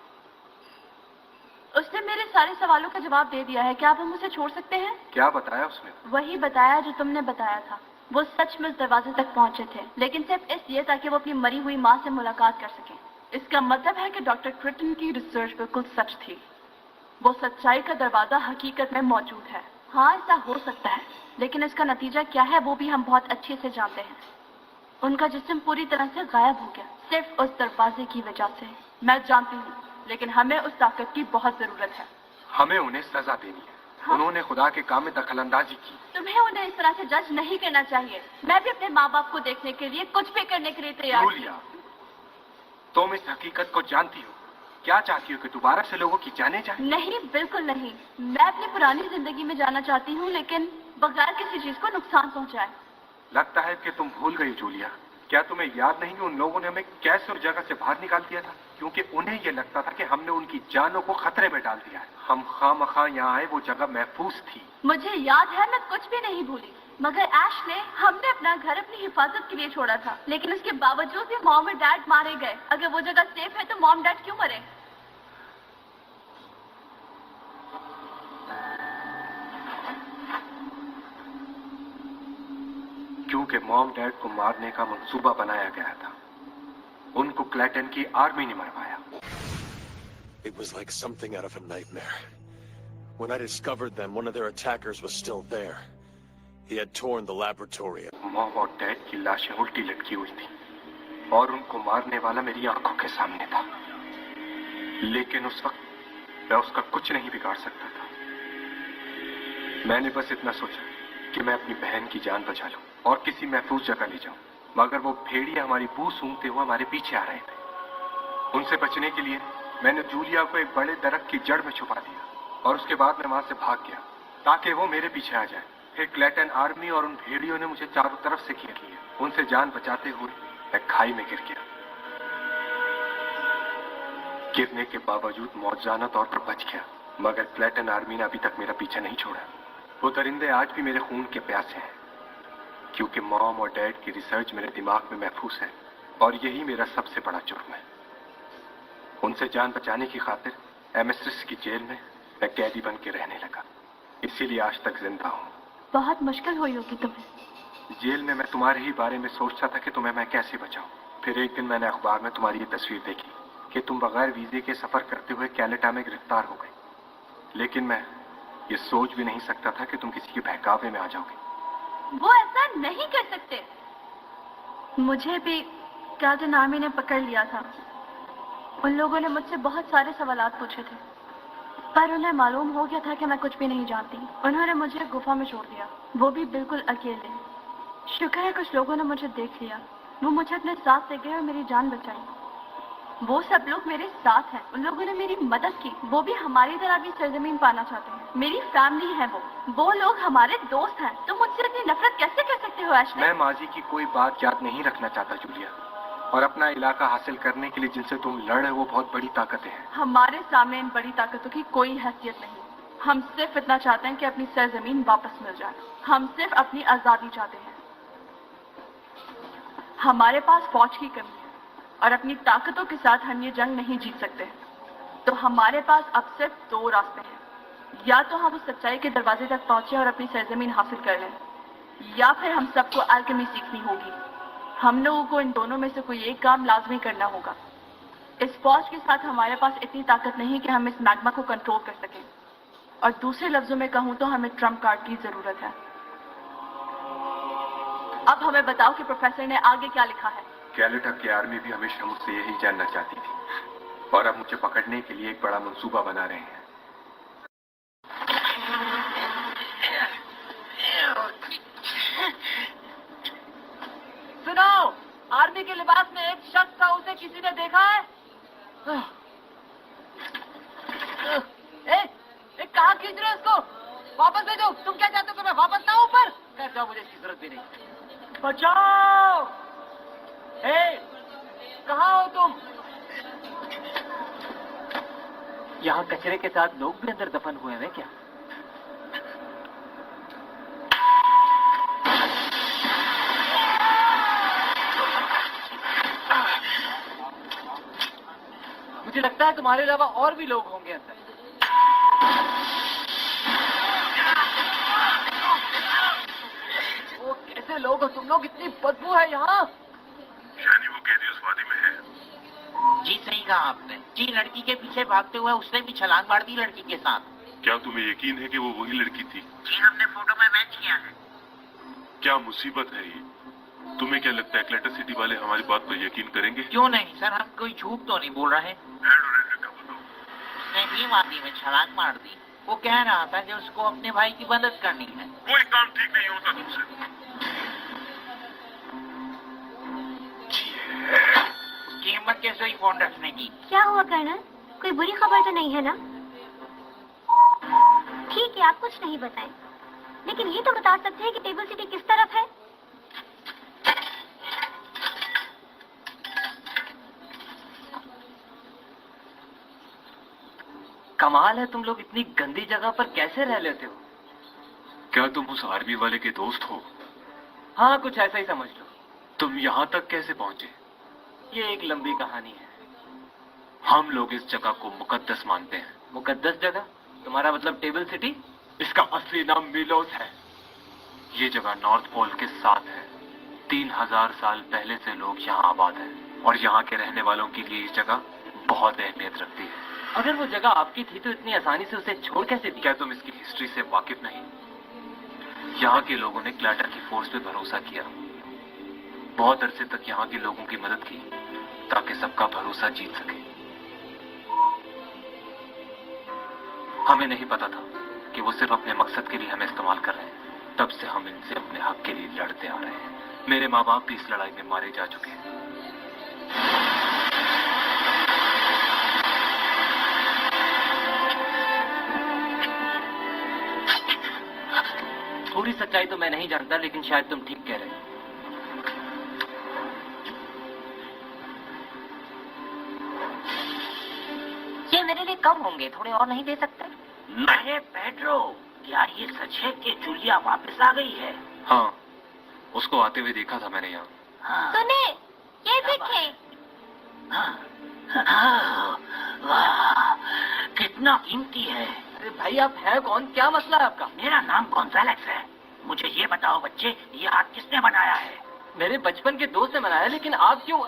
उसने मेरे सारे सवालों का जवाब दे दिया है। क्या आप हम उसे छोड़ सकते हैं? क्या बताया उसने? वही बताया जो तुमने बताया था। वो सच में उस दरवाजे तक पहुंचे थे, लेकिन सिर्फ इसलिए ताकि वो अपनी मरी हुई माँ से मुलाकात कर सकें। इसका मतलब है कि डॉक्टर क्रिटन की रिसर्च बिल्कुल सच थी। वो सच्चाई का दरवाजा हकीकत में मौजूद है। हाँ, ऐसा हो सकता है, लेकिन इसका नतीजा क्या है वो भी हम बहुत अच्छे से जानते हैं। उनका जिस्म पूरी तरह से गायब हो गया, सिर्फ उस दरवाजे की वजह से। मैं जानती हूँ, लेकिन हमें उस ताकत की बहुत जरूरत है। हमें उन्हें सजा देनी है। हाँ? उन्होंने खुदा के काम में दखलंदाजी की। तुम्हें उन्हें इस तरह से जज नहीं करना चाहिए। मैं भी अपने माँ बाप को देखने के लिए कुछ भी करने के लिए तैयार हूँ। जूलिया, तुम इस हकीकत को जानती हो। क्या चाहती हो कि दोबारा से लोगों की जाने जाए? नहीं, बिल्कुल नहीं। मैं अपनी पुरानी जिंदगी में जाना चाहती हूँ, लेकिन बगैर किसी चीज को नुकसान पहुँचाए। लगता है कि तुम भूल गई जूलिया। क्या तुम्हें याद नहीं कि उन लोगों ने हमें कैसे उस जगह से बाहर निकाल दिया था? क्योंकि उन्हें यह लगता था कि हमने उनकी जानों को खतरे में डाल दिया है। हम खामखा यहाँ आए, वो जगह महफूज थी। मुझे याद है, मैं कुछ भी नहीं भूली। मगर एशले, हमने अपना घर अपनी हिफाजत के लिए छोड़ा था, लेकिन उसके बावजूद भी मॉम और डैड मारे गए। अगर वो जगह सेफ है तो मॉम डैड क्यों मरे? क्योंकि मॉम डैड को मारने का मंसूबा बनाया गया था। उनको क्लैटन की आर्मी ने मरवाया। It was like something out of a nightmare. When I discovered them, one of their attackers was still there. He had torn the laboratory. Mom और डैड की लाशें उल्टी लटकी हुई थी और उनको मारने वाला मेरी आंखों के सामने था। लेकिन उस वक्त मैं उसका कुछ नहीं बिगाड़ सकता था। मैंने बस इतना सोचा कि मैं अपनी बहन की जान बचा लूं और किसी महफूज जगह ले जाऊं। मगर वो भेड़िए हमारी बू सूंघते हुए हमारे पीछे आ रहे थे। उनसे बचने के लिए मैंने जूलिया को एक बड़े दरख्त की जड़ में छुपा दिया और उसके बाद मैं वहां से भाग गया ताकि वो मेरे पीछे आ जाए। फिर क्लैटन आर्मी और उन भेड़ियों ने मुझे चारों तरफ से घेर लिया। उनसे जान बचाते हुए मैं खाई में गिर गया। गिरने के बावजूद मौजाना तौर पर बच गया, मगर क्लैटन आर्मी ने अभी तक मेरा पीछा नहीं छोड़ा। वो दरिंदे आज भी मेरे खून के प्यासे हैं, क्योंकि मॉम और डैड की रिसर्च मेरे दिमाग में महफूज है और यही मेरा सबसे बड़ा जुर्म है। उनसे जान बचाने की खातिर एमएसएस की जेल में मैं कैदी बन के रहने लगा, इसीलिए आज तक जिंदा हूँ। बहुत मुश्किल हुई होगी तुम्हें। जेल में मैं तुम्हारे ही बारे में सोचता था कि तुम्हें मैं कैसे बचाऊं। फिर एक दिन मैंने अखबार में तुम्हारी ये तस्वीर देखी कि तुम बगैर वीजे के सफर करते हुए कैनेडा में गिरफ्तार हो गई। लेकिन मैं ये सोच भी नहीं सकता था कि तुम किसी के बहकावे में आ जाओगे। वो ऐसा नहीं कर सकते। मुझे भी कैप्टन आर्मी ने पकड़ लिया था। उन लोगों ने मुझसे बहुत सारे सवालात पूछे थे, पर उन्हें मालूम हो गया था कि मैं कुछ भी नहीं जानती। उन्होंने मुझे गुफा में छोड़ दिया, वो भी बिल्कुल अकेले। शुक्र है कुछ लोगों ने मुझे देख लिया। वो मुझे अपने साथ ले गए और मेरी जान बचाई। वो सब लोग मेरे साथ हैं। उन लोगों ने मेरी मदद की। वो भी हमारी तरह भी सरजमीन पाना चाहते हैं। मेरी फैमिली है वो लोग हमारे दोस्त हैं। तुम मुझसे इतनी नफरत कैसे कर सकते हो एशले? मैं माजी की कोई बात याद नहीं रखना चाहता जूलिया, और अपना इलाका हासिल करने के लिए जिनसे तुम लड़ रहे हो वो बहुत बड़ी ताकतें हैं। हमारे सामने इन बड़ी ताकतों की कोई हैसियत नहीं। हम सिर्फ इतना चाहते हैं कि अपनी सरजमीन वापस मिल जाए। हम सिर्फ अपनी आजादी चाहते हैं। हमारे पास फौज की कमी है और अपनी ताकतों के साथ हम ये जंग नहीं जीत सकते। तो हमारे पास अब सिर्फ दो रास्ते हैं। या तो हम उस सच्चाई के दरवाजे तक पहुंचे और अपनी सरजमीन हासिल कर लें, या फिर हम सबको अल्केमी सीखनी होगी। हम लोगों को इन दोनों में से कोई एक काम लाजमी करना होगा। इस फौज के साथ हमारे पास इतनी ताकत नहीं कि हम इस मैग्मा को कंट्रोल कर सकें, और दूसरे लफ्जों में कहूं तो हमें ट्रम्प कार्ड की जरूरत है। अब हमें बताओ कि प्रोफेसर ने आगे क्या लिखा है। कैनेडा की आर्मी भी हमेशा मुझसे यही जानना चाहती थी, और अब मुझे पकड़ने के लिए एक बड़ा मंसूबा बना रहे हैं। सुनो, आर्मी के लिबास में एक शख्स था, उसे किसी ने देखा है? कहाँ खींच रहे हो उसको? वापस भेजो। तुम क्या चाहते हो कि मैं वापस ना ऊपर? कर जाओ, मुझे इसकी जरूरत भी नहीं। बचाओ! कहाँ हो तुम? यहाँ कचरे के साथ लोग भी अंदर दफन हुए हैं क्या? मुझे लगता है तुम्हारे अलावा और भी लोग होंगे अंदर। वो कैसे लोग हो तुम लोग? इतनी बदबू है यहाँ। यानी वो कैदी उस वादी में है। जी सही कहा आपने। जी, लड़की के पीछे भागते हुए उसने भी छलांग मार दी लड़की के साथ। क्या तुम्हें यकीन है कि वो वही लड़की थी? जी, हमने फोटो में मैच किया है। क्या मुसीबत है ये? तुम्हें क्या लगता है क्लेटर सिटी वाले हमारी बात पर यकीन करेंगे? क्यों नहीं सर, हम कोई झूठ तो नहीं बोल रहे। उसने भी वादी में छलांग मार दी। वो कह रहा था कि उसको अपने भाई की मदद करनी है। कोई काम ठीक नहीं होता तुमसे। उसकी हिम्मत कैसे हुई फोन रखने की? क्या हुआ कर्नल? कोई बुरी खबर तो नहीं है ना? ठीक है, आप कुछ नहीं बताएं, लेकिन ये तो बता सकते हैं कि टेबल सिटी किस तरफ है? कमाल है, तुम लोग इतनी गंदी जगह पर कैसे रह लेते हो? क्या तुम उस आर्मी वाले के दोस्त हो? हाँ, कुछ ऐसा ही समझ लो। तुम यहाँ तक कैसे पहुंचे? ये एक लंबी कहानी है। हम लोग इस जगह को मुकद्दस मानते हैं। मुकद्दस जगह? तुम्हारा मतलब टेबल सिटी? इसका असली नाम मिलोस है। ये जगह नॉर्थ पोल के साथ है। 3000 साल पहले से लोग यहाँ आबाद हैं और यहाँ के रहने वालों के लिए ये जगह बहुत अहमियत रखती है। अगर वो जगह आपकी थी तो इतनी आसानी से उसे छोड़ कैसे दी? क्या तुम इसकी हिस्ट्री से वाकिफ नहीं? यहाँ के लोगों ने क्लैटर की फोर्स पे भरोसा किया। बहुत अरसे तक यहाँ के लोगों की मदद की ताकि सबका भरोसा जीत सके। हमें नहीं पता था कि वो सिर्फ अपने मकसद के लिए हमें इस्तेमाल कर रहे हैं। तब से हम इनसे अपने हक के लिए लड़ते आ रहे हैं। मेरे माँ बाप भी इस लड़ाई में मारे जा चुके हैं। थोड़ी सच्चाई तो मैं नहीं जानता, लेकिन शायद तुम ठीक कह रहे हो। ये मेरे लिए कम होंगे, थोड़े और नहीं दे सकते? नहीं पेड्रो, क्या ये सच है कि जूलिया वापस आ गई है? हाँ, उसको आते हुए देखा था मैंने यहाँ। हाँ, सुने, ये देखें। वाह, कितना कीमती है। अरे भाई, आप हैं कौन? क्या मसला है आपका? मेरा नाम गोंजालेक्स है। मुझे ये बताओ बच्चे, ये हाथ किसने बनाया है? मेरे बचपन के दोस्त ने बनाया, लेकिन आप क्यों?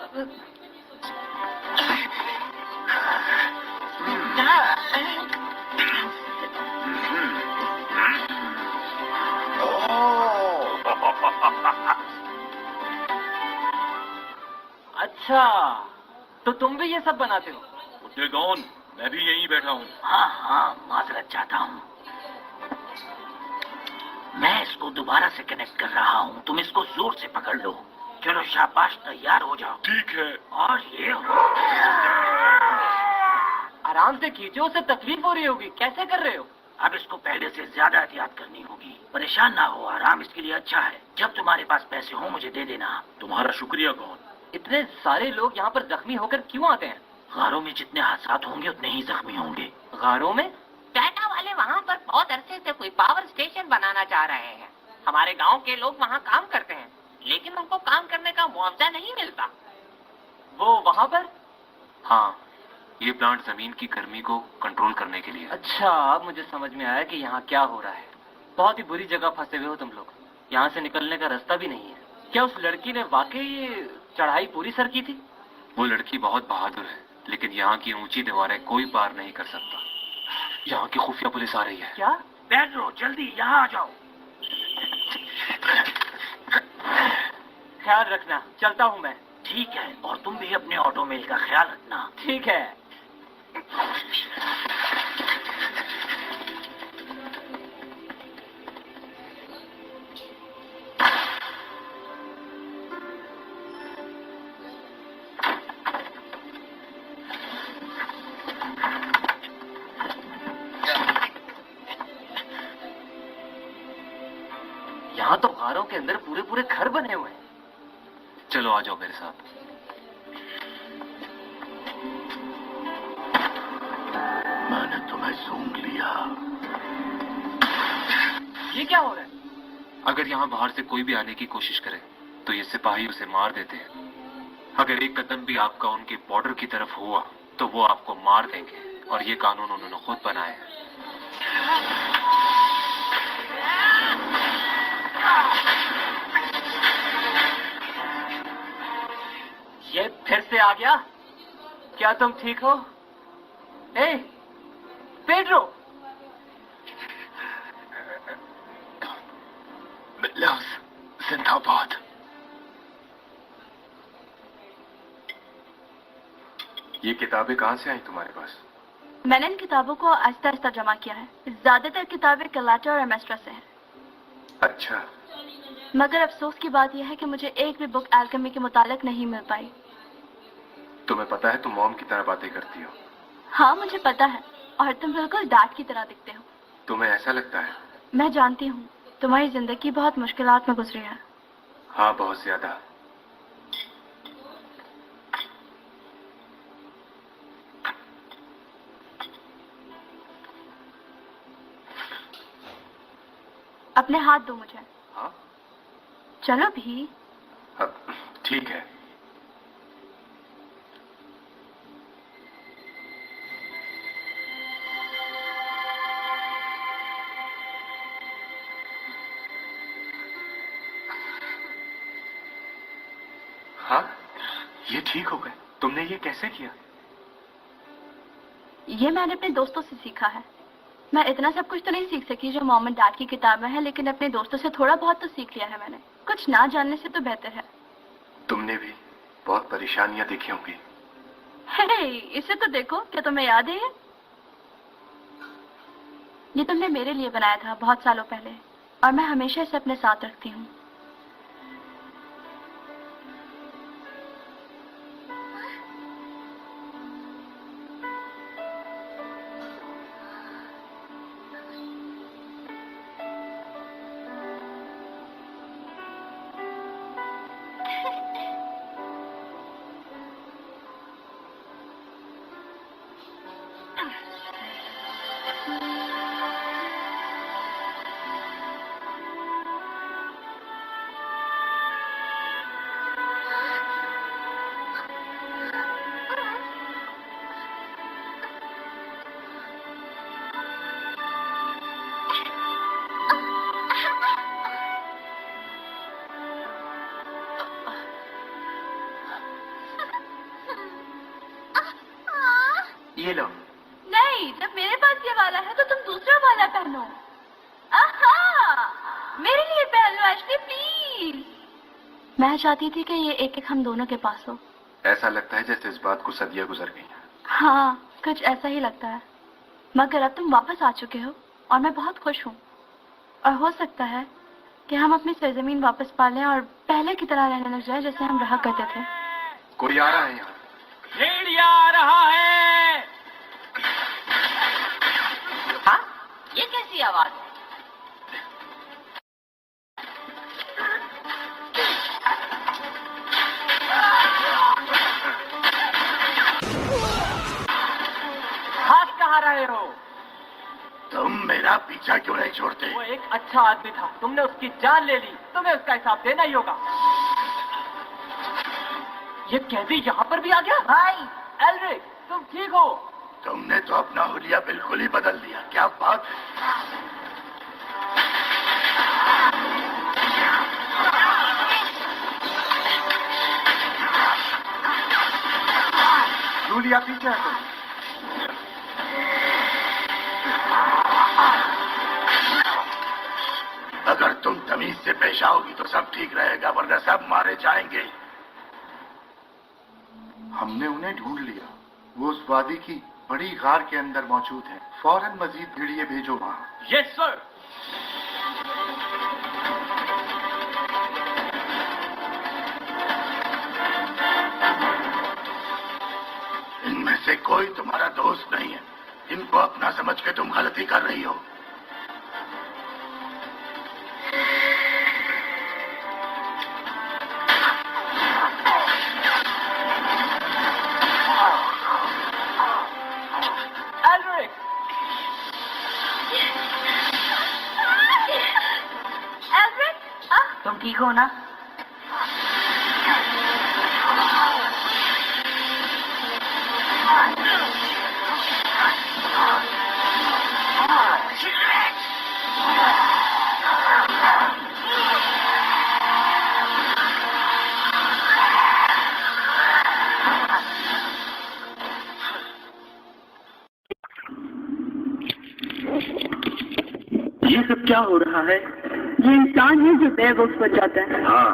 अच्छा, तो तुम भी ये सब बनाते हो? मुझे कौन? मैं भी यहीं बैठा हूँ। हाँ हाँ, माजरत चाहता हूँ। मैं इसको दोबारा से कनेक्ट कर रहा हूँ। तुम इसको जोर से पकड़ लो। चलो शाबाश, तैयार हो जाओ। ठीक है। और ये हो। आराम से खींचो, उसे तकलीफ हो रही होगी। कैसे कर रहे हो? अब इसको पहले से ज्यादा एहतियात करनी होगी। परेशान ना हो, आराम इसके लिए अच्छा है। जब तुम्हारे पास पैसे हो मुझे दे देना। तुम्हारा शुक्रिया कौन? इतने सारे लोग यहाँ पर जख्मी होकर क्यों आते हैं? गारों में जितने हादसात होंगे उतने ही जख्मी होंगे। गारों में? टाटा वाले वहाँ पर बहुत अरसे से कोई पावर स्टेशन बनाना चाह रहे हैं। हमारे गांव के लोग वहाँ काम करते हैं, लेकिन उनको काम करने का मुआवजा नहीं मिलता। वो वहाँ पर? हाँ, ये प्लांट जमीन की गर्मी को कंट्रोल करने के लिए। अच्छा, अब मुझे समझ में आया कि यहाँ क्या हो रहा है। बहुत ही बुरी जगह फंसे हुए हो तुम लोग। यहाँ से निकलने का रास्ता भी नहीं है। क्या उस लड़की ने वाकई ये चढ़ाई पूरी सर की थी? वो लड़की बहुत बहादुर है, लेकिन यहाँ की ऊंची दीवारें कोई पार नहीं कर सकता। यहाँ की खुफिया पुलिस आ रही है। क्या? पेड्रो, जल्दी यहाँ आ जाओ। ख्याल रखना, चलता हूँ मैं। ठीक है, और तुम भी अपने ऑटो मेल का ख्याल रखना। ठीक है। यहाँ तो गारों के अंदर पूरे पूरे घर बने हुए हैं। चलो आ जाओ मेरे साथ। मैंने तुम्हें सूंघ लिया। ये क्या हो रहा है? अगर यहाँ बाहर से कोई भी आने की कोशिश करे तो ये सिपाही उसे मार देते हैं। अगर एक कदम भी आपका उनके बॉर्डर की तरफ हुआ तो वो आपको मार देंगे, और ये कानून उन्होंने खुद बनाया है। ये फिर से आ गया? क्या तुम ठीक हो? ए, पेड्रो! जिंदाबाद। ये किताबें कहाँ से आई तुम्हारे पास? मैंने इन किताबों को आहिस्ता आहिस्ता जमा किया है। ज्यादातर किताबें कलाटा और एमेस्ट्रा से हैं। अच्छा। मगर अफसोस की बात यह है कि मुझे एक भी बुक एल्केमी के मुतालिक नहीं मिल पाई। तुम्हें पता है तुम मॉम की तरह बातें करती हो। हाँ, मुझे पता है। और तुम बिल्कुल डैड की तरह दिखते हो। तुम्हें ऐसा लगता है? मैं जानती हूँ तुम्हारी जिंदगी बहुत मुश्किलात में गुजरी है। हाँ, बहुत ज्यादा। अपने हाथ दो मुझे। हाँ? चलो भी। अब ठीक है। हाँ, ये ठीक हो गए। तुमने ये कैसे किया? ये मैंने अपने दोस्तों से सीखा है। मैं इतना सब कुछ तो नहीं सीख सकी जो मॉम एंड डैड की किताबें हैं, लेकिन अपने दोस्तों से थोड़ा बहुत तो सीख लिया है मैंने। कुछ ना जानने से तो बेहतर है। तुमने भी बहुत परेशानियां देखी होंगी। हे, इसे तो देखो, क्या तुम्हें याद है? ये तुमने मेरे लिए बनाया था बहुत सालों पहले, और मैं हमेशा इसे अपने साथ रखती हूँ। ये लो। नहीं, जब मेरे पास ये वाला है तो तुम दूसरा वाला पहनो। आहा, मेरे लिए पहन लो एशली, प्लीज। मैं चाहती थी कि ये एक एक हम दोनों के पास हो। ऐसा लगता है जैसे इस बात को सदियां गुजर गई। हाँ, कुछ ऐसा ही लगता है। मगर अब तुम वापस आ चुके हो और मैं बहुत खुश हूँ। और हो सकता है कि हम अपनी सरजमीन वापस पा लें और पहले की तरह रहने लग जाए जैसे हम रहा करते थे। कोई आ रहा है यहाँ। भेड़िया आ रहा है। हाँ? ये कैसी आवाज है? भाग कहाँ रहे हो? तुम मेरा पीछा क्यों नहीं छोड़ते? वो एक अच्छा आदमी था, तुमने उसकी जान ले ली, तुम्हें उसका हिसाब देना ही होगा। ये कैदी यहाँ पर भी आ गया? भाई, एल्रिक, तुम ठीक हो? तुमने तो अपना हुलिया बिल्कुल ही बदल दिया। क्या बात है? जूलिया पीछे हटो। अगर तुम तमीज से पेश आओगी तो सब ठीक रहेगा, वरना सब मारे जाएंगे। हमने उन्हें ढूंढ लिया। वो उस वादी की बड़ी गार के अंदर मौजूद है। फौरन मजीद भेड़िए भेजो वहाँ। Yes sir. इनमें से कोई तुम्हारा दोस्त नहीं है। इनको अपना समझ के तुम गलती कर रही हो। तुम ठीक हो ना? ये सब क्या हो रहा है? ये इंसान है जो बेवकूफ बन जाता है। हाँ,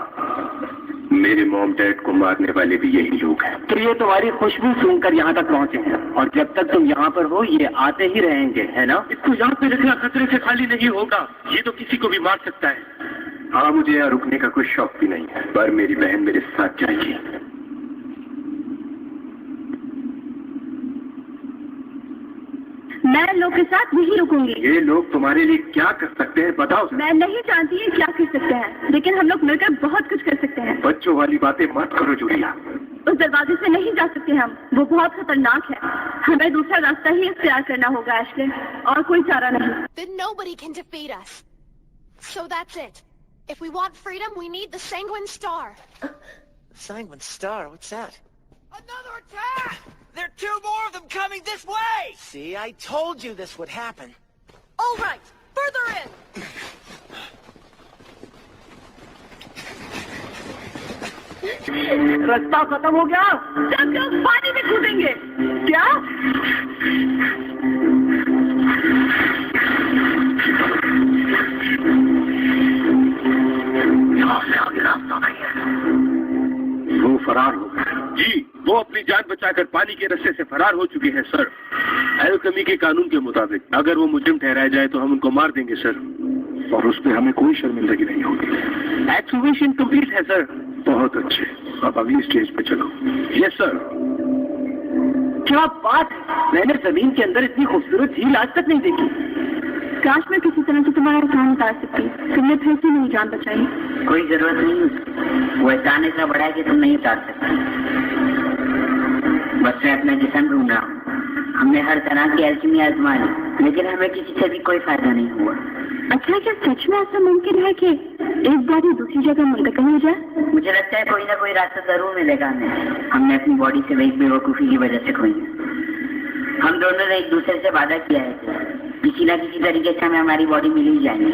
मेरे मॉम डैड को मारने वाले भी यही लोग हैं। तो ये तुम्हारी खुशबू सूंघकर यहाँ तक पहुँचे हैं, और जब तक तुम यहाँ पर हो ये आते ही रहेंगे, है ना? इसको यहाँ पे रखना खतरे से खाली नहीं होगा। ये तो किसी को भी मार सकता है। हाँ, मुझे यहाँ रुकने का कोई शौक भी नहीं है, पर मेरी बहन मेरे साथ जाएगी। मैं लोग के साथ नहीं रुकूंगी। ये लोग तुम्हारे लिए क्या कर सकते हैं बताओ। मैं नहीं जानती है क्या कर सकते हैं, लेकिन हम लोग मिलकर बहुत कुछ कर सकते हैं। बच्चों वाली बातें मत करो जूलिया। उस दरवाजे से नहीं जा सकते हम, वो बहुत खतरनाक है। हमें दूसरा रास्ता ही इख्तियार करना होगा एशले, और कोई चारा नहीं। Then nobody can defeat us. So that's it. If we want freedom, we need the Sanguine Star. Sanguine Star? What's that? Another attack! There are 2 more of them coming this way! See, I told you this would happen. All right, further in. रास्ता खत्म हो गया, हम पानी में कूदेंगे। क्या? वो फरार हो गए। जी, वो अपनी जान बचाकर पानी के रास्ते से फरार हो चुके हैं सर। एल्केमी के कानून के मुताबिक अगर वो मुजरिम ठहराया जाए तो हम उनको मार देंगे सर, और उस पर हमें कोई शर्मिंदगी नहीं होगी। एक्सकवेशन कंप्लीट है सर। बहुत अच्छे, अब अगली स्टेज पे चलो। Yes sir. क्या बात है, मैंने जमीन के अंदर इतनी खूबसूरत झील आज तक नहीं देखी। काश मैं किसी तरह से तुम्हारा एहसान उतार सकती, तुमने फिर से नहीं जान बचाई। कोई जरूरत नहीं, वो एहसान इतना बड़ा है कि तुम नहीं उतार सकती। बस मैं अपना जिस्म ढूंढ रहा हूँ। हमने हर तरह की एल्केमी आजमा ली, लेकिन हमें किसी से भी कोई फायदा नहीं हुआ। अच्छा, क्या सच में ऐसा मुमकिन है कि एक बॉडी दूसरी जगह मुंतकिल हो जाए? मुझे लगता है कोई ना कोई रास्ता जरूर मिलेगा हमें। हमने अपनी बॉडी से वही बेवकूफ़ी की वजह से खोई है। हम दोनों ने एक दूसरे से वादा किया है कि किसी न किसी तरीके से हमें हमारी बॉडी मिल ही जाएगी।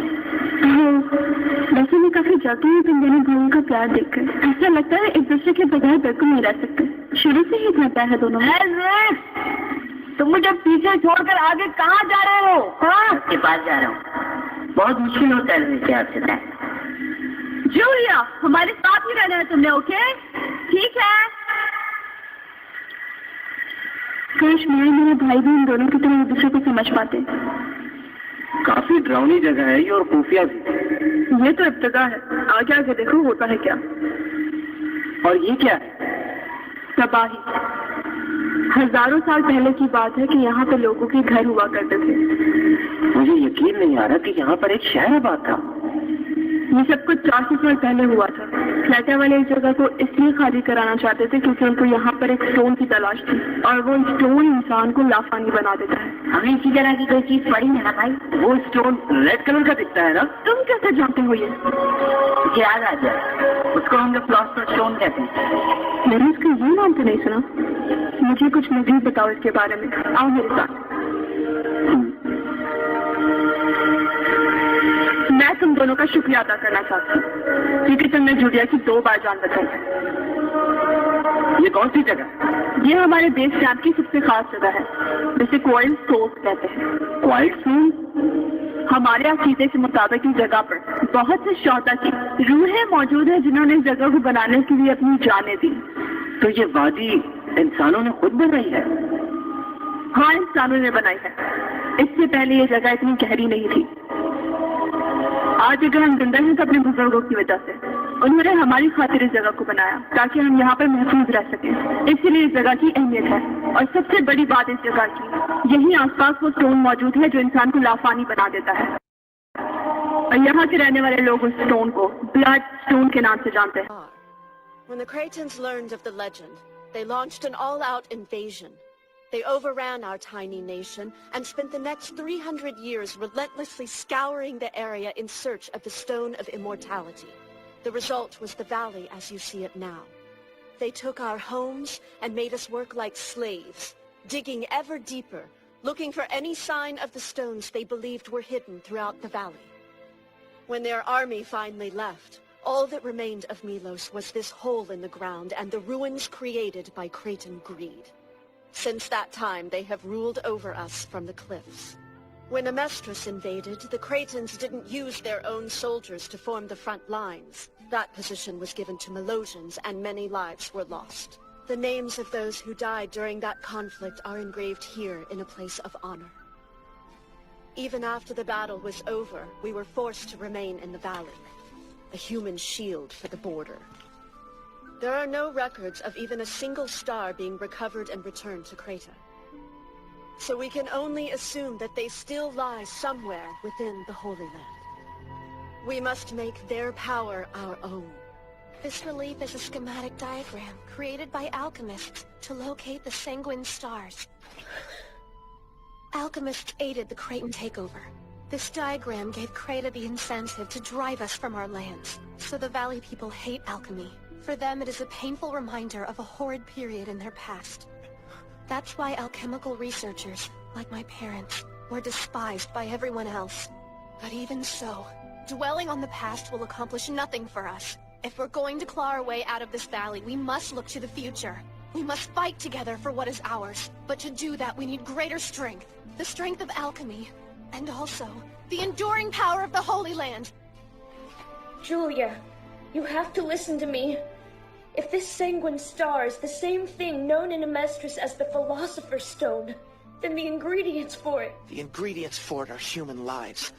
वैसे मैं काफी जाती हूँ तुम दोनों भाइयों का प्यार देखकर। ऐसा लगता है एक दूसरे के बगैर बिल्कुल नहीं रह सकते। शुरू से ही इतना प्यार है दोनों में। तुम मुझे पीछे छोड़कर आगे कहाँ जा रहे हो? उसके पास जा रहा हूँ। बहुत मुश्किल होता है वैसे आपसे तय। जूलिया, हमारे साथ ही रहना है तुमने, ओके? ठीक है। काश मैं मेरे भाई भी इन दोनों की तरह एक दूसरे को समझ पाते। काफी डरावनी जगह है ये, और खुफिया भी। ये तो इब्तिदा है, आगे आगे देखो होता है क्या। और ये क्या है? तबाही। हजारों साल पहले की बात है कि यहाँ पे लोगों के घर हुआ करते थे। मुझे यकीन नहीं आ रहा कि यहाँ पर एक शहर आबाद था। ये सब कुछ 400 साल पहले हुआ था। फ्लैटा वाले इस जगह को इसलिए खाली कराना चाहते थे क्योंकि उनको यहाँ पर एक स्टोन की तलाश थी, और वो स्टोन इंसान को लाफानी बना देता है। हमें इसी तरह की कोई चीज पड़ी है ना भाई? वो स्टोन रेड कलर का दिखता है ना? तुम कैसे जानते हो ये? मुझे याद आ जाए, उसको हम लोग फिलोसोफर स्टोन कहते हैं। मैंने इसका ये नाम तो नहीं सुना। मुझे कुछ मजीद बताओ इसके बारे में। आओ मेरे साथ। मैं तुम दोनों का शुक्रिया अदा करना चाहती हूँ क्योंकि तुमने जूलिया की 2 बार जान बचाई। ये कौन सी जगह? ये हमारे बेस कैंप की सबसे खास जगह है, जिसे क्वाइल्ड सोल कहते हैं। क्वाइल्ड सोल? हमारे अकीदे के मुताबिक इस जगह पर बहुत से शौता की रूहें मौजूद है जिन्होंने इस जगह को बनाने के लिए अपनी जानें दी। तो ये वादी इंसानों ने खुद बनाई है? हाँ, इंसानों ने बनाई है। इससे पहले ये जगह इतनी गहरी नहीं थी। आज अगर हम जिंदा हैं तो अपने बुजुर्गों की वजह से। उन्होंने हमारी खातिर इस जगह को बनाया ताकि हम यहाँ पर महफूज रह सकें। इसलिए इस जगह की अहमियत है। और सबसे बड़ी बात इस जगह की, यही आसपास वो स्टोन मौजूद है जो इंसान को लाफानी बना देता है। और यहाँ के रहने वाले लोग उस स्टोन को ब्लड स्टोन के नाम से जानते हैं। When the Cretans learned of the legend, they launched an all-out invasion. They overran our tiny nation and spent the next 300 years relentlessly scouring the area in search of the Stone of Immortality. The result was the valley as you see it now. They took our homes and made us work like slaves, digging ever deeper, looking for any sign of the stones they believed were hidden throughout the valley. When their army finally left, all that remained of Milos was this hole in the ground and the ruins created by Cretan greed. Since that time, they have ruled over us from the cliffs. When Amestris invaded, the Cretans didn't use their own soldiers to form the front lines. That position was given to Melosians, and many lives were lost. The names of those who died during that conflict are engraved here in a place of honor. Even after the battle was over, we were forced to remain in the valley, a human shield for the border. There are no records of even a single star being recovered and returned to Creta. So we can only assume that they still lie somewhere within the Holy Land. We must make their power our own. This relief is a schematic diagram created by alchemists to locate the Sanguine Stars. Alchemists aided the Cretan takeover. This diagram gave Creta the incentive to drive us from our lands. So the Valley people hate alchemy. For them, it is a painful reminder of a horrid period in their past. That's why alchemical researchers, like my parents, were despised by everyone else. But even so, dwelling on the past will accomplish nothing for us. If we're going to claw our way out of this valley, we must look to the future. We must fight together for what is ours. But to do that, we need greater strength. The strength of alchemy. And also, the enduring power of the Holy Land. Julia, you have to listen to me. If this Sanguine Star is the same thing known in Amestris as the Philosopher's Stone, then the ingredients for it... The ingredients for it are human lives.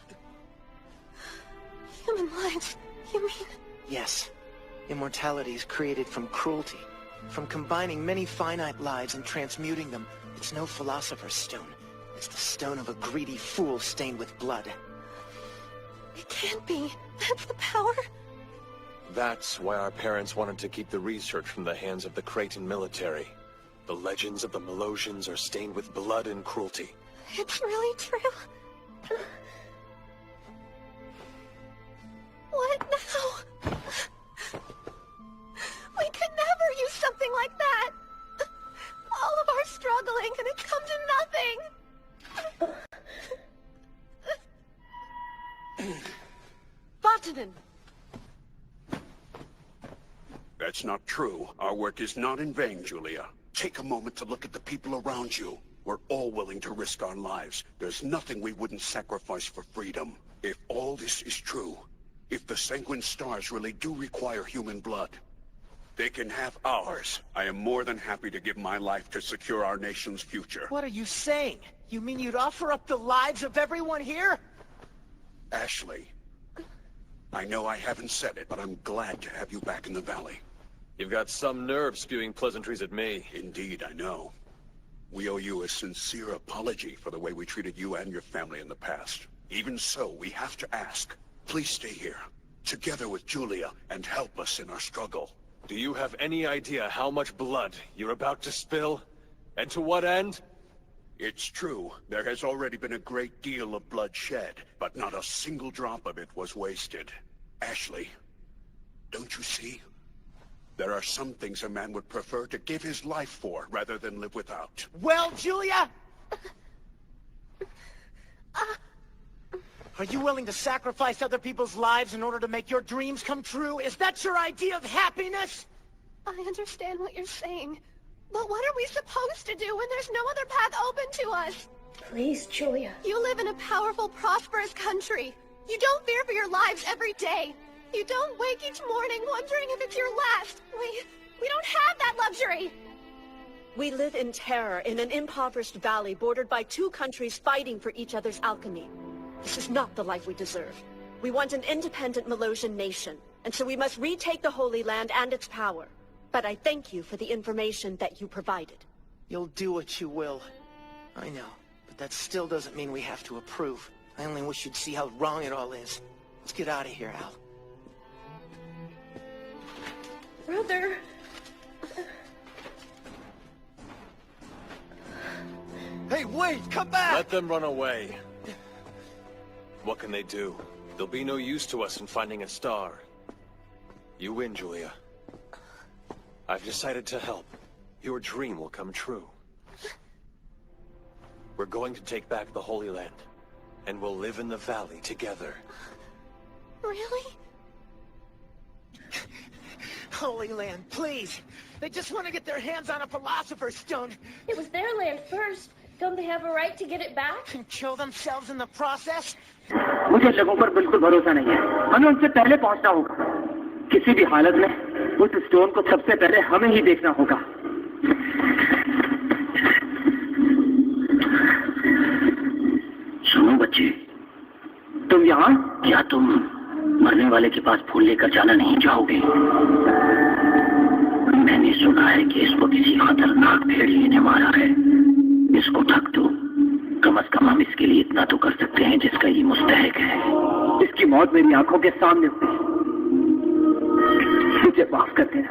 Human lives? You mean... Yes. Immortality is created from cruelty. From combining many finite lives and transmuting them. It's no Philosopher's Stone. It's the stone of a greedy fool stained with blood. It can't be. That's the power? That's why our parents wanted to keep the research from the hands of the Cretan military. The legends of the Melosians are stained with blood and cruelty. It's really true. What now? We could never use something like that. All of our struggling and it come to nothing. Vatanen! That's not true. Our work is not in vain, Julia. Take a moment to look at the people around you. We're all willing to risk our lives. There's nothing we wouldn't sacrifice for freedom. If all this is true, if the Sanguine Stars really do require human blood, they can have ours. I am more than happy to give my life to secure our nation's future. What are you saying? You mean you'd offer up the lives of everyone here? Ashley, I know I haven't said it, but I'm glad to have you back in the valley. You've got some nerve spewing pleasantries at me. Indeed, I know. We owe you a sincere apology for the way we treated you and your family in the past. Even so, we have to ask. Please stay here, together with Julia, and help us in our struggle. Do you have any idea how much blood you're about to spill? And to what end? It's true. There has already been a great deal of blood shed, but not a single drop of it was wasted. Ashley, don't you see? There are some things a man would prefer to give his life for rather than live without. Well, Julia! Are you willing to sacrifice other people's lives in order to make your dreams come true? Is that your idea of happiness? I understand what you're saying. But what are we supposed to do when there's no other path open to us? Please, Julia. You live in a powerful, prosperous country. You don't fear for your lives every day. You don't wake each morning wondering if it's your last. We don't have that luxury. We live in terror in an impoverished valley bordered by two countries fighting for each other's alchemy. This is not the life we deserve. We want an independent Melosian nation, and so we must retake the Holy Land and its power. But I thank you for the information that you provided. You'll do what you will. I know, but that still doesn't mean we have to approve. I only wish you'd see how wrong it all is. Let's get out of here, Al. Brother... Hey, wait! Come back! Let them run away. What can they do? They'll be no use to us in finding a star. You win, Julia. I've decided to help. Your dream will come true. We're going to take back the Holy Land, and we'll live in the valley together. Really? Holy Land, please! They just want to get their hands on a Philosopher's Stone! It was their land first. Don't they have a right to get it back? And kill themselves in the process? मुझे लोगों पर बिल्कुल भरोसा नहीं है। हमें उनसे पहले पहुंचना होगा। किसी भी हालत में उस स्टोन को सबसे पहले हमें ही देखना होगा। सुनो बच्चे, तुम यहाँ? क्या तुम मरने वाले के पास फूल लेकर जाना नहीं चाहोगे? मैंने सुना है कि इसको किसी खतरनाक भेड़िए ने मारा है। इसको ढक दो। कम से कम हम इसके लिए इतना तो कर सकते हैं जिसका ये मुस्तहक है। इसकी मौत मेरी आंखों के सामने हुई। मुझे माफ कर देना।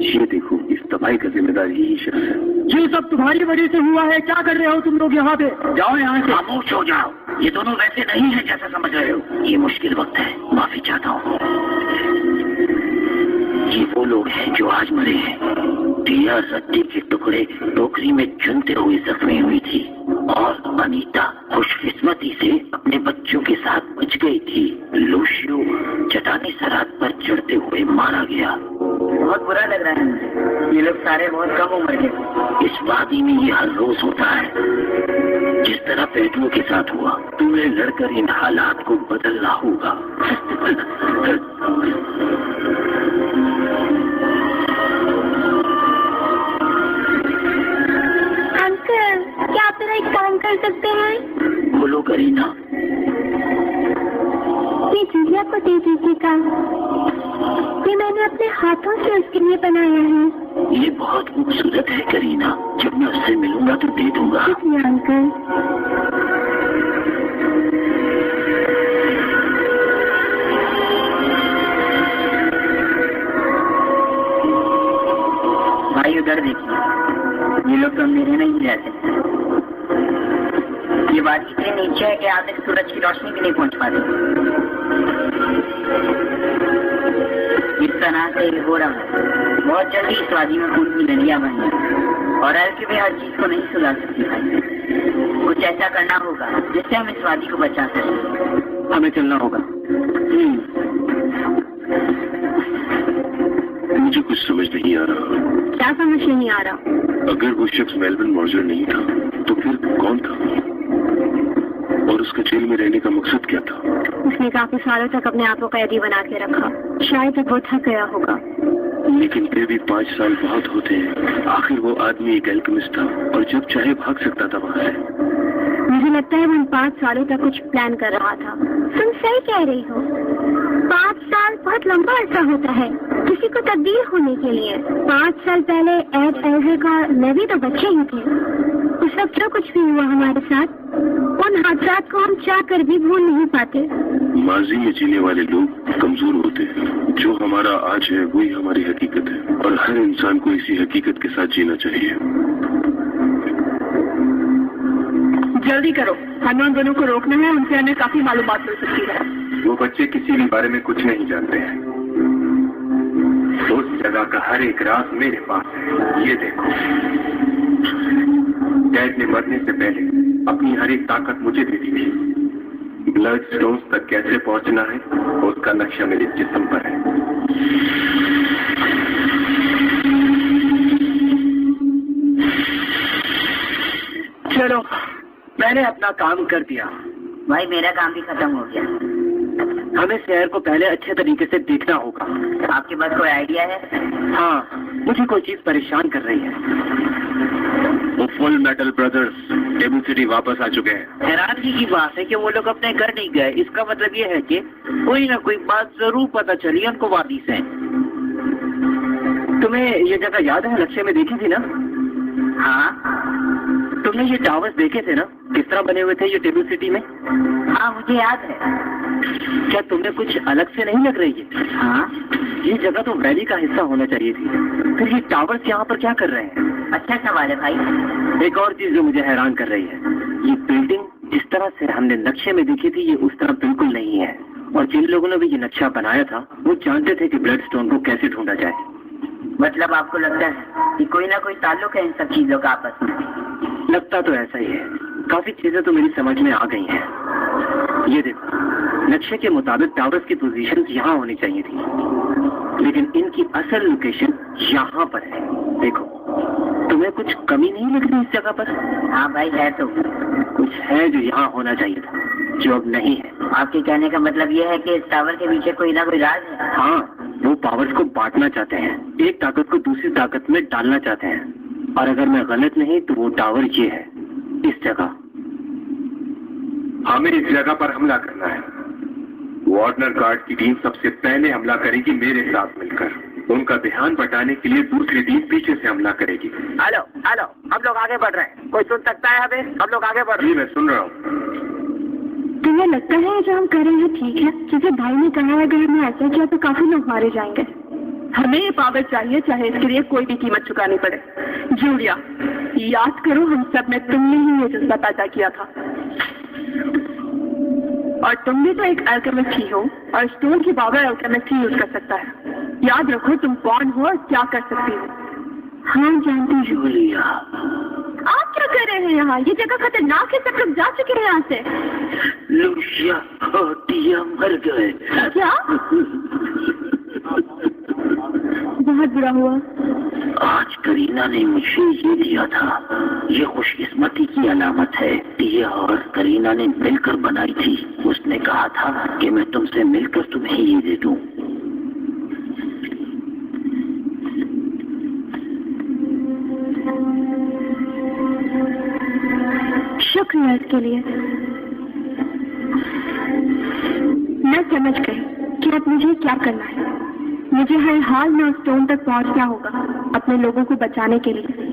ये देखो, इस तबाही का जिम्मेदार यही शख्स है। ये सब तुम्हारी वजह से हुआ है। क्या कर रहे हो तुम लोग यहाँ पे? जाओ यहाँ से। खामोश हो जाओ। ये दोनों वैसे नहीं है जैसा समझ रहे हो। ये मुश्किल वक्त है, माफी चाहता हूँ। ये वो लोग हैं जो आज मरे हैं। टिया रद्दी के टुकड़े टोकरी में चुनते हुए जख्मी हुई थी और अनीता खुशकिस्मती से अपने बच्चों के साथ बच गई थी। लूशियो चटानी सरात पर चढ़ते हुए मारा गया। बहुत बुरा लग रहा है मुझे। ये लोग सारे बहुत कम उम्र के। इस वादी में ये हर रोज होता है। जिस तरह पेट्रो के साथ हुआ, तुम्हें लड़कर इन हालात को बदलना होगा। अंकल, क्या आप मेरा एक काम कर सकते हैं? बोलो करीना। ये जूलिया को दे दीजिएगा। ये मैंने अपने हाथों से उसके लिए बनाया है। ये बहुत खूबसूरत है करीना। जब मैं उससे मिलूंगा तो दे दूंगा। शुक्रिया अंकल। भाई उधर देखिए, ये लोग तो मेरे नहीं रहते। ये बात इतनी नीचे है कि आप तक सूरज की रोशनी भी नहीं पहुंच पाती। इस तरह से हो रहा है। बहुत जल्दी इस वादी में खून की नदियां बन गई और हल्के भी हर चीज को नहीं सुधार सकती भाई। कुछ ऐसा करना होगा जिससे हम इस वादी को बचा सकें। हमें चलना होगा। मुझे कुछ समझ नहीं आ रहा। क्या समझ नहीं आ रहा? अगर वो शख्स मेलविन मॉर्जर नहीं था तो फिर कौन था? और उसका जेल में रहने का मकसद क्या था? उसने काफी सालों तक अपने आप को कैदी बना के रखा। शायद वो थक गया होगा। लेकिन फिर भी 5 साल बहुत होते हैं। आखिर वो आदमी एक एल्केमिस्ट था और जब चाहे भाग सकता था वहाँ से। मुझे लगता है वो 5 सालों तक कुछ प्लान कर रहा था। तुम सही कह रही हो। 5 साल बहुत लंबा अरसा होता है किसी को तब्दील होने के लिए। 5 साल पहले एड एल्रिक और मैं भी तो बच्चे ही थे। उस वक्त जो कुछ भी हुआ हमारे साथ, उन हादसात को हम चाह कर भी भूल नहीं पाते। माजी में जीने वाले लोग कमजोर होते हैं। जो हमारा आज है वही हमारी हकीकत है और हर इंसान को इसी हकीकत के साथ जीना चाहिए। जल्दी करो, हमें उन दोनों को रोकना है। उनसे हमें काफी मालूमात मिल सकती है। वो बच्चे किसी भी बारे में कुछ नहीं जानते हैं। उस जगह का हर एक राज मेरे पास है। ये देखो, डैड ने मरने से पहले अपनी हर एक ताकत मुझे दे दी थी। ब्लड स्टोन्स तक कैसे पहुंचना है उसका नक्शा मेरे जिस्म पर है। चलो, मैंने अपना काम कर दिया। भाई मेरा काम भी खत्म हो गया। हमें शहर को पहले अच्छे तरीके से देखना होगा। आपके पास कोई आइडिया है? हाँ, मुझे कोई चीज परेशान कर रही है। वो full metal brothers table city वापस आ चुके हैं। हैरानगी की बात है कि वो लोग अपने घर नहीं गए। इसका मतलब ये है कि कोई ना कोई बात जरूर पता चली उनको वादी से। तुम्हें ये जगह याद है? लक्ष्य में देखी थी ना? हाँ। तुमने ये टावर्स देखे थे ना, किस तरह बने हुए थे ये टेबल सिटी में? हाँ मुझे याद है। क्या तुम्हें कुछ अलग से नहीं लग रही है? हाँ। ये जगह तो वैली का हिस्सा होना चाहिए थी। फिर ये टावर्स यहाँ पर क्या कर रहे हैं? अच्छा सवाल है भाई। एक और चीज जो मुझे हैरान कर रही है, ये बिल्डिंग जिस तरह से हमने नक्शे में देखी थी ये उस तरह बिल्कुल नहीं है। और जिन लोगों ने भी ये नक्शा बनाया था वो जानते थे कि ब्लड स्टोन को कैसे ढूंढा जाए। मतलब आपको लगता है कि कोई ना कोई ताल्लुक है इन सब चीजों का आपस में? लगता तो ऐसा ही है। काफी चीजें तो मेरी समझ में आ गई हैं। ये देखो, नक्शे के मुताबिक टावर्स की पोजीशन यहाँ होनी चाहिए थी, लेकिन इनकी असल लोकेशन यहाँ पर है। देखो, तुम्हें कुछ कमी नहीं लग रही इस जगह पर? हाँ भाई, है तो। कुछ है जो यहाँ होना चाहिए था, जो अब नहीं है। आपके कहने का मतलब ये है कि इस टावर के पीछे कोई ना कोई राज है? हाँ, वो पावर्स को बांटना चाहते हैं, एक ताकत को दूसरी ताकत में डालना चाहते हैं। और अगर मैं गलत नहीं तो वो टावर ये है, इस जगह। हमें इस जगह पर हमला करना है। वार्नर गार्ड की टीम सबसे पहले हमला करेगी मेरे साथ मिलकर। उनका ध्यान बटाने के लिए दूसरी टीम पीछे से हमला करेगी। हेलो हेलो, हम लोग आगे बढ़ रहे हैं। कोई सुन सकता है हमें? हम लोग आगे बढ़ रहे हैं। जी मैं सुन रहा हूँ। तुम्हें लगता है जो हम कर रहे हैं ठीक है? जैसे भाई ने कहा है, अगर हमने ऐसा किया तो काफी लोग मारे जाएंगे। हमें ये पावर चाहिए, चाहे इसके लिए कोई भी कीमत चुकानी पड़े। जूलिया, याद करो हम सब में तुमने ही ये जज्बा पैदा किया था, और तुम भी तो एक अल्केमिस्ट ही हो, और स्टोन की पावर अल्केमिस्ट ही यूज कर सकता है। याद रखो तुम कौन हो और क्या कर सकती हो। हाँ जानती जूलिया। आप क्या कर रहे हैं यहाँ? ये जगह खतरनाक है, सब लोग जा चुके हैं यहाँ से। लूसिया और टिया मर गए। क्या? बहुत बुरा हुआ। आज करीना ने मुझे ये दिया था, ये खुशकिस्मती की अलामत है। टिया और करीना ने मिलकर बनाई थी। उसने कहा था कि मैं तुमसे मिलकर तुम्हें ये दे दूं। शुक्रिया इसके लिए। मैं समझ गई कि अब मुझे क्या करना है। मुझे हर हाल में स्टोन तक पहुंचना होगा, अपने लोगों को बचाने के लिए।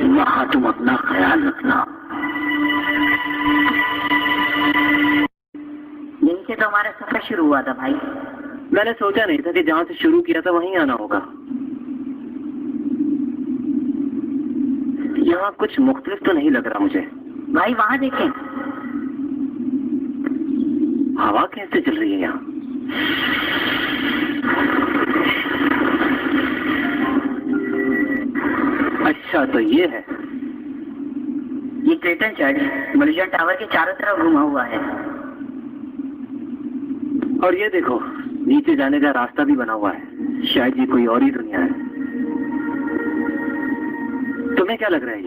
वहाँ तुम अपना ख्याल रखना। यहीं से तो हमारा सफर शुरू हुआ था भाई। मैंने सोचा नहीं था कि जहाँ से शुरू किया था वहीं आना होगा। यहाँ कुछ मुख्तलिफ तो नहीं लग रहा मुझे। भाई वहाँ देखें। हवा कैसे चल रही है यहाँ? अच्छा तो ये है। ये क्रेटन चर्च मलिजन टावर के चारों तरफ घुमा हुआ है। और ये देखो, नीचे जाने का रास्ता भी बना हुआ है। शायद ये कोई और ही दुनिया है। तुम्हें क्या लग रहा है?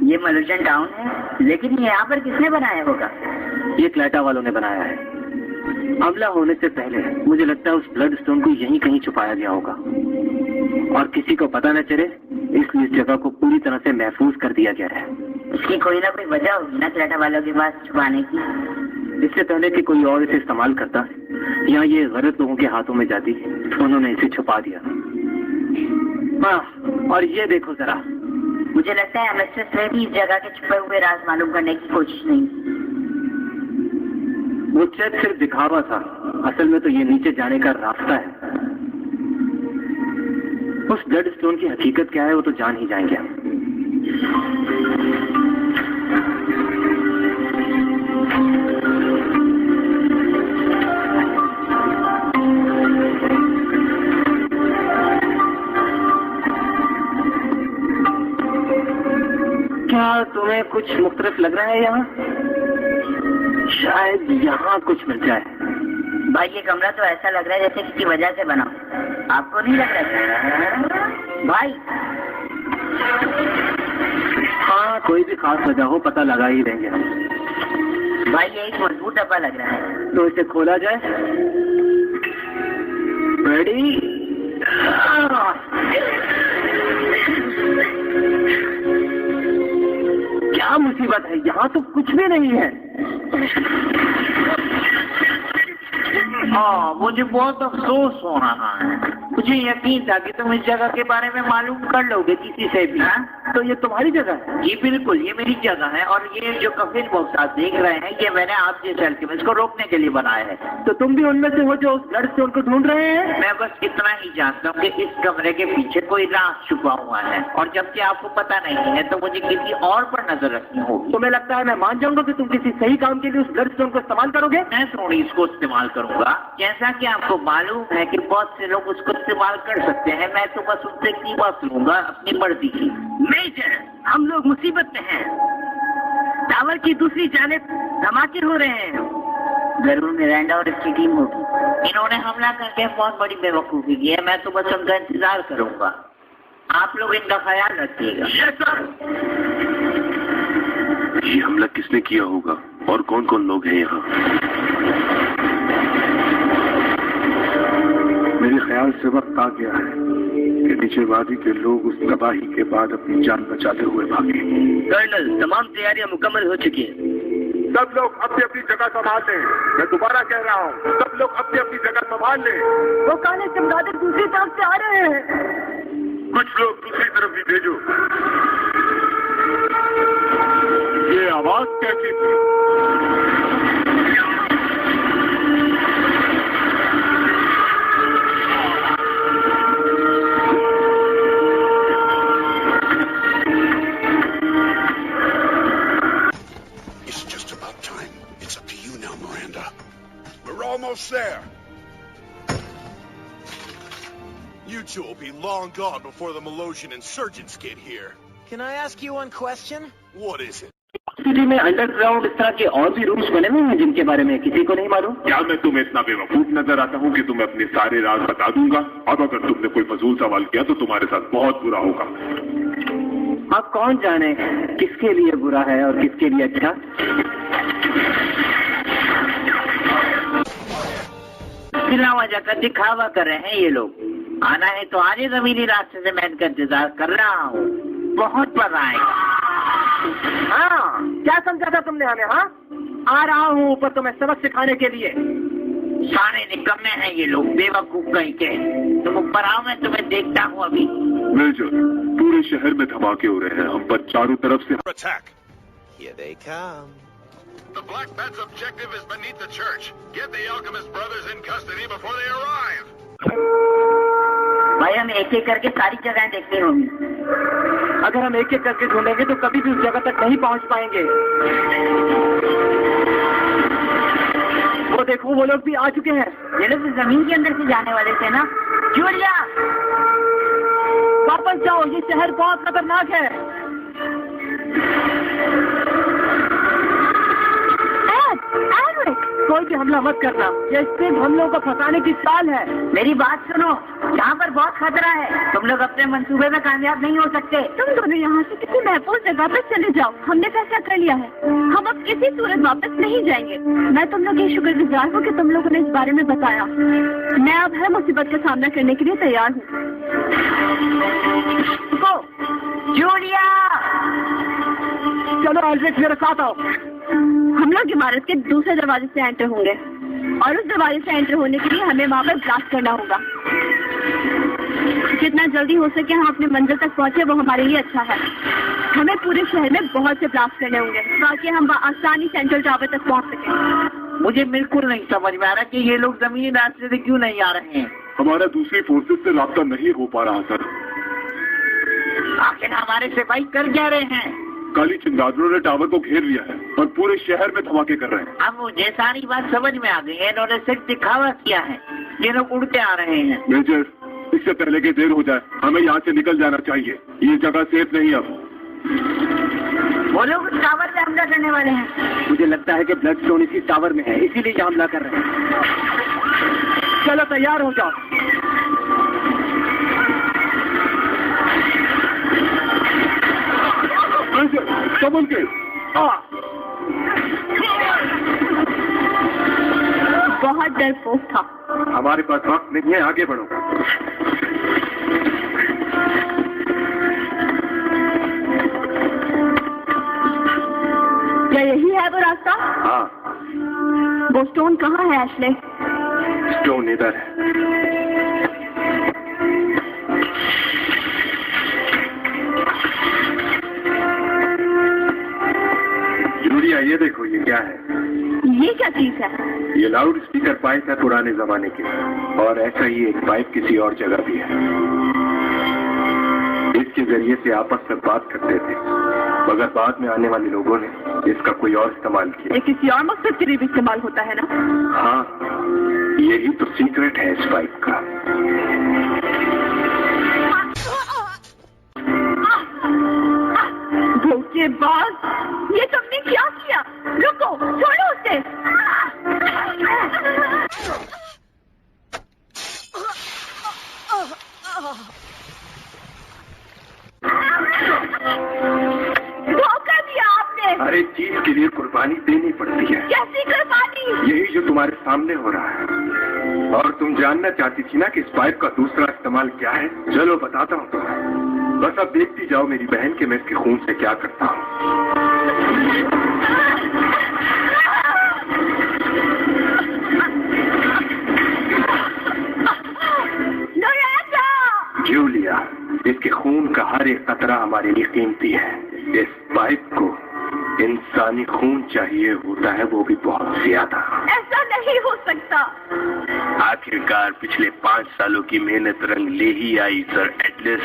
ये मलिजन टाउन है, लेकिन ये यहाँ पर किसने बनाया होगा? ये क्लेटा वालों ने बनाया है। हमला होने से पहले मुझे लगता है उस ब्लड स्टोन को यहीं कहीं छुपाया गया होगा, और किसी को पता न चले, इसलिए इस जगह को पूरी तरह से महफूज कर दिया गया है। इसकी कोई ना कोई वजह होगी ना क्लेटा वालों के पास छुपाने की। इससे पहले कि कोई और इसे इस्तेमाल करता या ये गलत लोगों के हाथों में जाती, उन्होंने इसे छुपा दिया। हाँ, और ये देखो जरा। मुझे लगता है एमएसएस ने भी इस जगह के छुपे हुए राज मालूम करने की कोशिश नहीं की। वो शायद सिर्फ दिखावा था, असल में तो ये नीचे जाने का रास्ता है। उस ब्लड स्टोन की हकीकत क्या है वो तो जान ही जाएंगे। क्या तुम्हें कुछ मुख्तलिफ लग रहा है यहाँ? शायद यहाँ कुछ मिल जाए। भाई ये कमरा तो ऐसा लग रहा है जैसे किसी वजह से बना। आपको नहीं लग रहा भाई? हाँ, कोई भी खास वजह हो पता लगा ही देंगे हम। भाई ये एक मजबूत डब्बा लग रहा है। तो इसे खोला जाए। रेडी? क्या मुसीबत है, यहाँ तो कुछ भी नहीं है। हाँ, मुझे बहुत अफसोस हो रहा है। मुझे यकीन था कि तुम इस जगह के बारे में मालूम कर लोगे किसी से भी। तो ये तुम्हारी जगह है? जी बिल्कुल, ये मेरी जगह है, और ये जो कफिन बॉक्स आप देख रहे हैं, ये मैंने आप जैसे अल्केमिस्ट को रोकने के लिए बनाया है। तो तुम भी उनमें से हो जो उस ब्लड स्टोन को ढूंढ रहे हैं? मैं बस इतना ही जानता हूँ कि इस कमरे के पीछे कोई राज छुपा हुआ है, और जबकि आपको पता नहीं है तो मुझे किसी और पर नजर रखनी होगी। तुम्हें लगता है मैं मान जाऊंगा कि तुम किसी सही काम के लिए उस ब्लड स्टोन को इस्तेमाल करोगे? मैं थोड़ी इसको इस्तेमाल करूंगा। जैसा कि आपको मालूम है कि बहुत से लोग उसको इस्तेमाल कर सकते हैं, मैं तो बस उनसे कीमत लूंगा अपनी मर्जी की। मेजर, हम लोग मुसीबत में हैं। टावर की दूसरी जानिब धमाके हो रहे हैं। जरूर मिरांडा और इसकी टीम होगी। इन्होंने हमला करके बहुत बड़ी बेवकूफी की है। मैं तो बस उनका इंतजार करूंगा। आप लोग इनका ख्याल रखिएगा। ये हमला किसने किया होगा और कौन कौन लोग हैं यहाँ? मेरे ख्याल से वक्त आ गया है कि नीचेवादी के लोग उस तबाही के बाद अपनी जान बचाते हुए भागे। कर्नल, तमाम तैयारियां मुकम्मल हो चुकी हैं। सब लोग अपनी अपनी जगह संभाल लें। मैं दोबारा कह रहा हूँ, सब लोग अपनी अपनी जगह संभाल लें। वो काले चमगादड़ दूसरी तरफ से आ रहे हैं। कुछ लोग दूसरी तरफ भी भेजो। ये आवाज कैसी थी? Almost there. You two will be long gone before the Malosian insurgents get here. Can I ask you one question? What is it? City में अंडरग्राउंड इस तरह के और भी रूम्स बने हुए हैं जिनके बारे में किसी को नहीं मालूम। क्या मैं तुम्हें इतना बेवकूफ नजर आता हूँ कि तुम्हें अपने सारे राज बता दूंगा? अब अगर तुमने कोई फजूल सवाल किया तो तुम्हारे साथ बहुत बुरा होगा। अब कौन जाने किसके लिए बुरा है और किसके लिए अच्छा। बिना वजह का दिखावा कर रहे हैं ये लोग। आना है तो आने जमीनी रास्ते से मैं इनका इंतजार कर रहा हूँ। बहुत मजा आएगा। हाँ, क्या समझा था तुमने हमें? हाँ, आ रहा हूँ ऊपर तुम्हें सबक सिखाने के लिए। सारे निकम्मे हैं ये लोग, बेवकूफ कहीं के। तुम ऊपर आओ, मैं तुम्हें देखता हूँ अभी। मेजर, पूरे शहर में धमाके हो रहे हैं। हम पर चारों तरफ से Attack. Here they come. The Black Bat's objective is beneath the church. Get the Alchemist brothers in custody before they arrive. भाई हम एक एक करके सारी जगहें देखनी होंगी। अगर हम एक एक करके ढूंढेंगे तो कभी भी उस जगह तक नहीं पहुंच पाएंगे। वो देखो, वो लोग भी आ चुके हैं। ये लोग जमीन के अंदर से जाने वाले थे ना। जूलिया, वापस जाओ, ये शहर बहुत खतरनाक है। कोई भी हमला मत करना, ये सिर्फ हम लोगों को फंसाने की चाल है। मेरी बात सुनो, यहाँ पर बहुत खतरा है। तुम लोग अपने मंसूबे में कामयाब नहीं हो सकते। तुम दोनों यहाँ से किसी महफूज जगह पर चले जाओ। हमने फैसला कर लिया है, हम अब किसी सूरत वापस नहीं जाएंगे। मैं तुम लोग की शुक्रगुजार हूँ कि तुम लोगों ने इस बारे में बताया। मैं अब हर मुसीबत का सामना करने के लिए तैयार हूँ। जूलिया, चलो एल्ड्रिक, मेरे साथ आओ। हम लोग इमारत के दूसरे दरवाजे से एंटर होंगे और उस दरवाजे से एंटर होने के लिए हमें वहाँ पर ब्लास्ट करना होगा। जितना जल्दी हो सके हम अपने मंजिल तक पहुँचे वो हमारे लिए अच्छा है। हमें पूरे शहर में बहुत से ब्लास्ट करने होंगे ताकि हम आसानी सेंट्रल टावर तक पहुँच सकें। मुझे बिल्कुल नहीं समझ में आ रहा कि ये लोग जमीनी रास्ते से क्यों नहीं आ रहे हैं। हमारा दूसरी फोर्सेस से राब्ता नहीं हो पा रहा सर। आखिर हमारे सिपाही कर क्या रहे हैं? काली चमगादड़ों ने टावर को घेर लिया है और पूरे शहर में धमाके कर रहे हैं। अब मुझे सारी बात समझ में आ गई है। इन्होंने सिर्फ दिखावा किया है। ये लोग उड़ के आ रहे हैं। मेजर, इससे पहले कि देर हो जाए हमें यहाँ से निकल जाना चाहिए। ये जगह सेफ नहीं अब। वो लोग उस टावर पे हमला करने वाले हैं। मुझे लगता है कि ब्लड स्टोन इसी टावर में है, इसीलिए ये हमला कर रहे हैं। चलो तैयार हो जाओ। संभल के। बहुत डरपोक था। हमारे पास वक्त नहीं है, आगे बढ़ो। क्या यही है वो रास्ता? हाँ। वो स्टोन कहाँ है एशले? स्टोन इधर है। ये देखो, ये क्या है? ये क्या चीज है? ये लाउड स्पीकर पाइप है पुराने जमाने की, और ऐसा ही एक पाइप किसी और जगह भी है। इसके जरिए से आपस में बात करते थे, मगर बाद में आने वाले लोगों ने इसका कोई और इस्तेमाल किया। ये किसी और मकसद के लिए भी इस्तेमाल होता है ना? हाँ, यही तो सीक्रेट है इस पाइप का। धोखेबाज, ये तुमने क्या किया? रुको, छोड़ो उसे। धोखा दिया आपने। हर एक चीज के लिए कुर्बानी देनी पड़ती है। कैसी कुर्बानी? यही जो तुम्हारे सामने हो रहा है। और तुम जानना चाहती थी ना कि इस पाइप का दूसरा इस्तेमाल क्या है? चलो बताता हूँ तुम्हें। बस अब देखती जाओ मेरी बहन के मैं इसके खून से क्या करता हूँ। जूलिया, इसके खून का हर एक कतरा हमारे लिए कीमती है। इस पाइप को इंसानी खून चाहिए होता है, वो भी बहुत ज्यादा। ऐसा नहीं हो सकता। आखिरकार पिछले 5 सालों की मेहनत रंग ले ही आई सर एटलिस।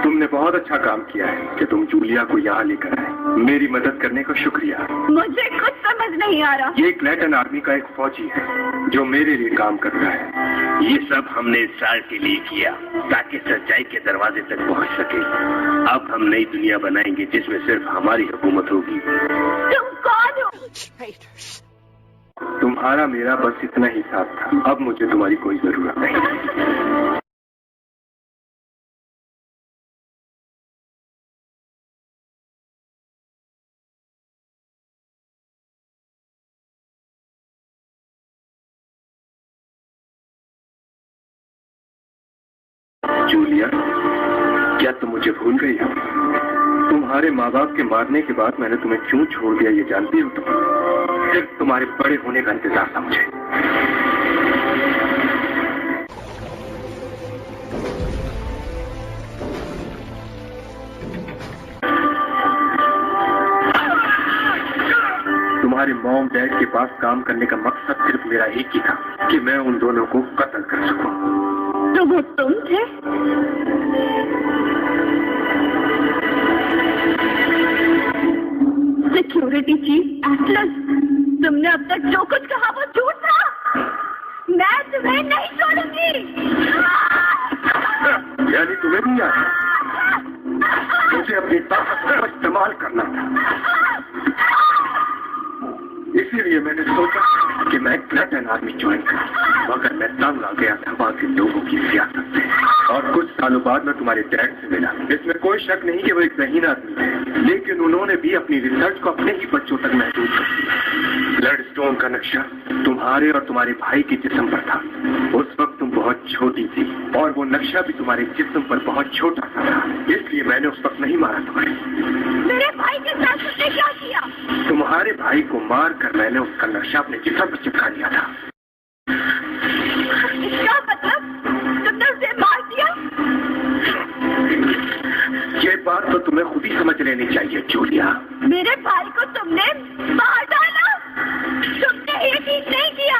तुमने बहुत अच्छा काम किया है कि तुम जूलिया को यहाँ लेकर आए। मेरी मदद करने का शुक्रिया। मुझे कुछ समझ नहीं आ रहा। ये क्लैटन आर्मी का एक फौजी है जो मेरे लिए काम करता है। ये सब हमने इस साल के लिए किया ताकि सच्चाई के दरवाजे तक पहुँच सके। अब हम नई दुनिया बनाएंगे जिसमें सिर्फ हमारी हुकूमत होगी। तुम कौन हो? तुम्हारा मेरा बस इतना ही साथ था। अब मुझे तुम्हारी कोई जरूरत नहीं। जूलिया, क्या तुम मुझे भूल गई हो? तुम्हारे माँ बाप के मारने के बाद मैंने तुम्हें क्यों छोड़ दिया ये जानती हो तुम? सिर्फ तुम्हारे बड़े होने का इंतजार था मुझे। तुम्हारे मॉम डैड के पास काम करने का मकसद सिर्फ मेरा एक ही था कि मैं उन दोनों को कत्ल कर सकूं। तो वो तुम थे? सिक्योरिटी चीफ एटलस, तुमने अब तक जो कुछ कहा वो झूठ था। मैं तुम्हें नहीं छोड़ूंगी। यानी तुम्हें नहीं आता? मुझे अपनी ताकत का इस्तेमाल करना था, इसीलिए मैंने सोचा कि मैं क्लैटन आर्मी ज्वाइन करूं। मगर मैं तंग आ गया था बाकी लोगों की सियासत से। और कुछ सालों बाद मैं तुम्हारे डैड से मिला। इसमें कोई शक नहीं कि वो एक ज़हीन आदमी है, लेकिन उन्होंने भी अपनी रिसर्च को अपने ही बच्चों तक महदूद कर दिया। ब्लड स्टोन का नक्शा तुम्हारे और तुम्हारे भाई के जिस्म पर था। उस वक्त तुम बहुत छोटी थी और वो नक्शा भी तुम्हारे जिस्म पर बहुत छोटा सा था, इसलिए मैंने उस वक्त नहीं मारा तुम्हें। मेरे भाई के साथ तुमने क्या किया? तुम्हारे भाई को मार कर मैंने उसका नक्शा अपने जिस्म पर चिपका दिया था। क्या मतलब? तुमने उसे मार दिया? ये बात तो तुम्हें खुद ही समझ लेनी चाहिए जूलिया। मेरे भाई को तुमने मार डाला? तुमने ये ठीक नहीं किया।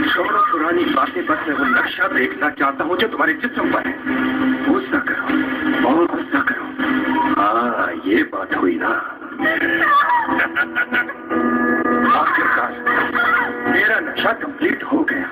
छोड़ो पुरानी बातें, बस मैं वो नक्शा देखना चाहता हूँ जो तुम्हारे जिस्म पर है। गुस्सा करो, बहुत गुस्सा करो। हाँ, ये बात हुई ना। आखिरकार मेरा नक्शा कंप्लीट हो गया।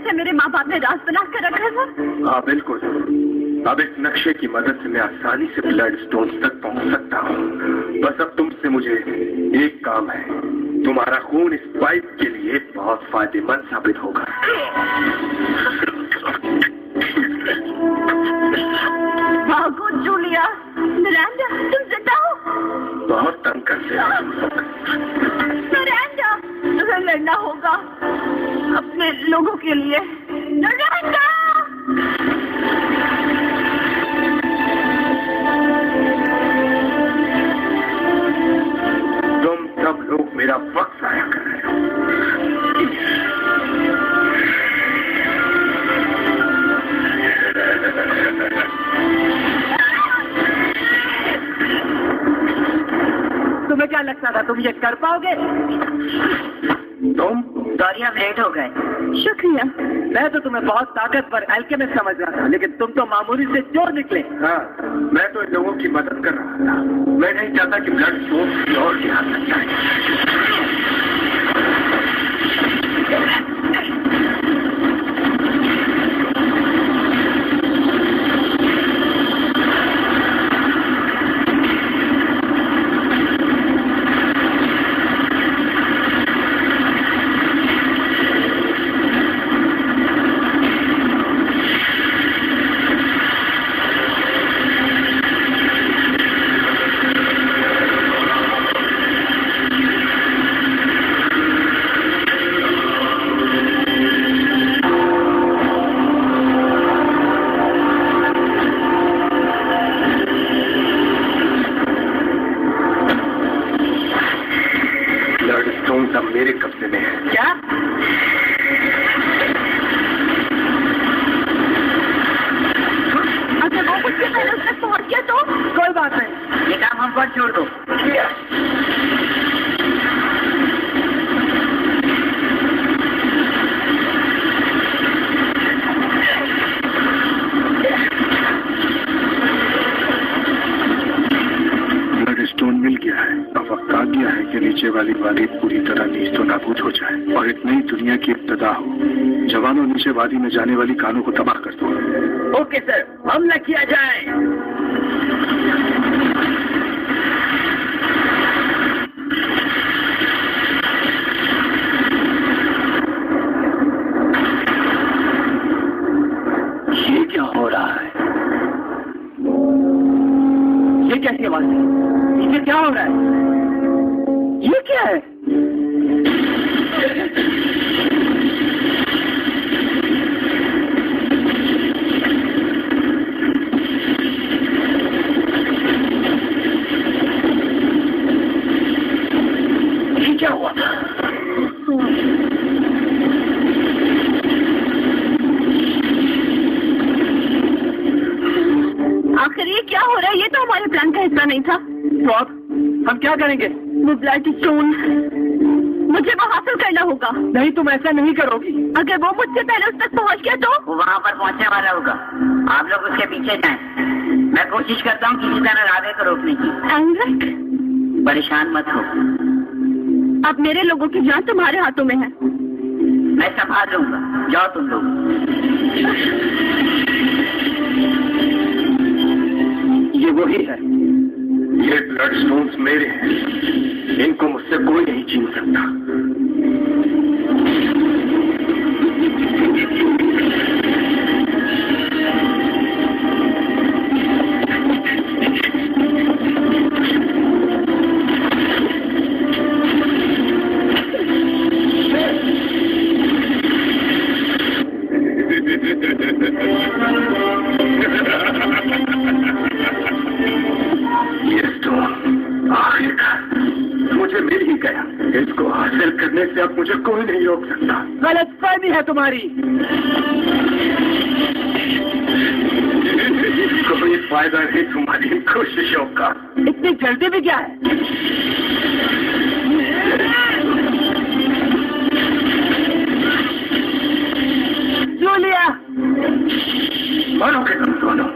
मेरे माँ बाप ने राज बना कर रखा था। हाँ बिल्कुल। अब इस नक्शे की मदद से मैं आसानी से ब्लड स्टोन तक पहुँच सकता हूँ। बस अब तुमसे मुझे एक काम है। तुम्हारा खून इस पाइप के लिए बहुत फायदेमंद साबित होगा। भागो जूलिया। मिरांडा, तुम जिंदा हो? बहुत तंग करते हो। मिरांडा, तुम्हें लड़ना होगा अपने लोगों के लिए। मिरांडा! तुम सब लोग मेरा वक्त जाया कर रहे हो। तुम्हें क्या लगता था तुम ये कर पाओगे? तुम सॉरी हम लेट हो गए। शुक्रिया। मैं तो तुम्हें बहुत ताकतवर एल्केमिस्ट समझ रहा था, लेकिन तुम तो मामूली से चोर निकले। हाँ, मैं तो इन लोगों की मदद कर रहा था। मैं नहीं चाहता कि ब्लड स्टोन किसी और के हाथ लग जाए। मेरे कब्जे में है। क्या? अगर वो मुझसे पहले उस तक पहुंच गया तो? कोई बात नहीं, ये काम हम पर छोड़ दो। नीचे वाली वादी पूरी तरह नीच तो नाबूद हो जाए और एक नई दुनिया की इब्तिदा हो। जवानों, नीचे वादी में जाने वाली कानों को तबाह कर दो। ओके सर, हमला किया जाए। ये क्या हो रहा है? ये कैसी आवाज है? ये क्या हो रहा है? ये क्या है? ये क्या हुआ था? आखिर ये क्या हो रहा है? ये तो हमारे प्लान का हिस्सा नहीं था। तो अब हम क्या करेंगे? वो ब्लड स्टोन मुझे वो हासिल करना होगा। नहीं, तुम ऐसा नहीं करोगी। अगर वो मुझसे पहले उस तक पहुंच गया तो? वो वहाँ पर पहुंचने वाला होगा। आप लोग उसके पीछे जाएं। मैं कोशिश करता हूँ किसी तरह राधे को रोकने की। एंड्रिक, परेशान मत हो। अब मेरे लोगों की जान तुम्हारे हाथों में है। मैं संभाल लूंगा, जाओ तुम लोग। ये वही है। ये ब्लड स्टोन्स मेरे हैं। इनको मुझसे कोई नहीं छीन सकता। इसको हासिल करने से अब मुझे कोई नहीं रोक सकता। गलतफहमी है तुम्हारी। कोई फायदा नहीं तुम्हारी कोशिशों का। इतनी जल्दी भी क्या है? जूलिया, मारोगे तुम दोनों।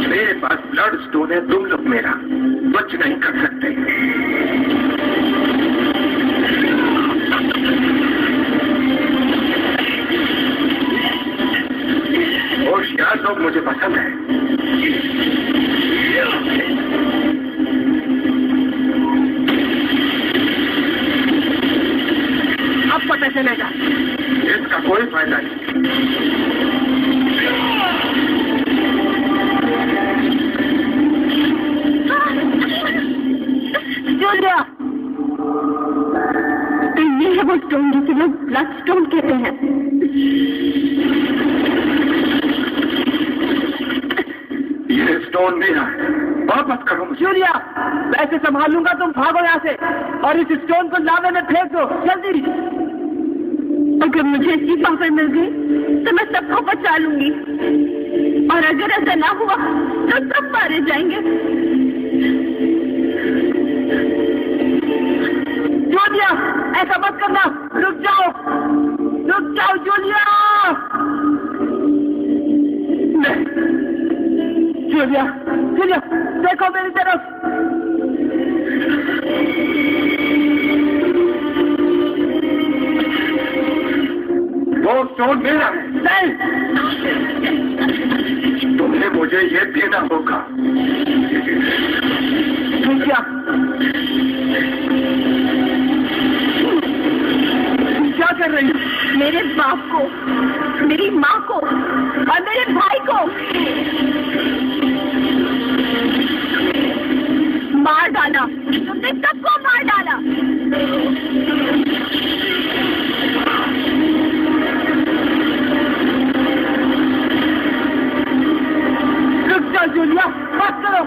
मेरे पास ब्लड स्टोन है, तुम लोग मेरा कुछ नहीं कर सकते। होशियार लोग मुझे पसंद है। अब पता चलेगा। इसका कोई फायदा नहीं। जूलिया, ये है वो स्टोन जिसे लोग ब्लड स्टोन कहते हैं। ये स्टोन मेरा है, वापस करो मुझे। जूलिया, मैं ऐसे संभाल लूंगा, तुम भागो यहाँ से और इस स्टोन को लावे में फेंक दो, जल्दी। अगर मुझे इसकी पावर मिल गई तो मैं सबको बचा लूंगी, और अगर ऐसा ना हुआ तो सब मारे जाएंगे। ऐसा मत करना, रुक जाओ जूलिया। जूलिया देखो मेरी तरफ। वो स्टोन मेरा है। नहीं, तुम्हें मुझे ये देना होगा। जूलिया क्या कर रही हो? मेरे बाप को, मेरी माँ को और मेरे भाई को मार डाला। तुमने सबको मार डाला। रुक जाओ जूलिया, मत करो।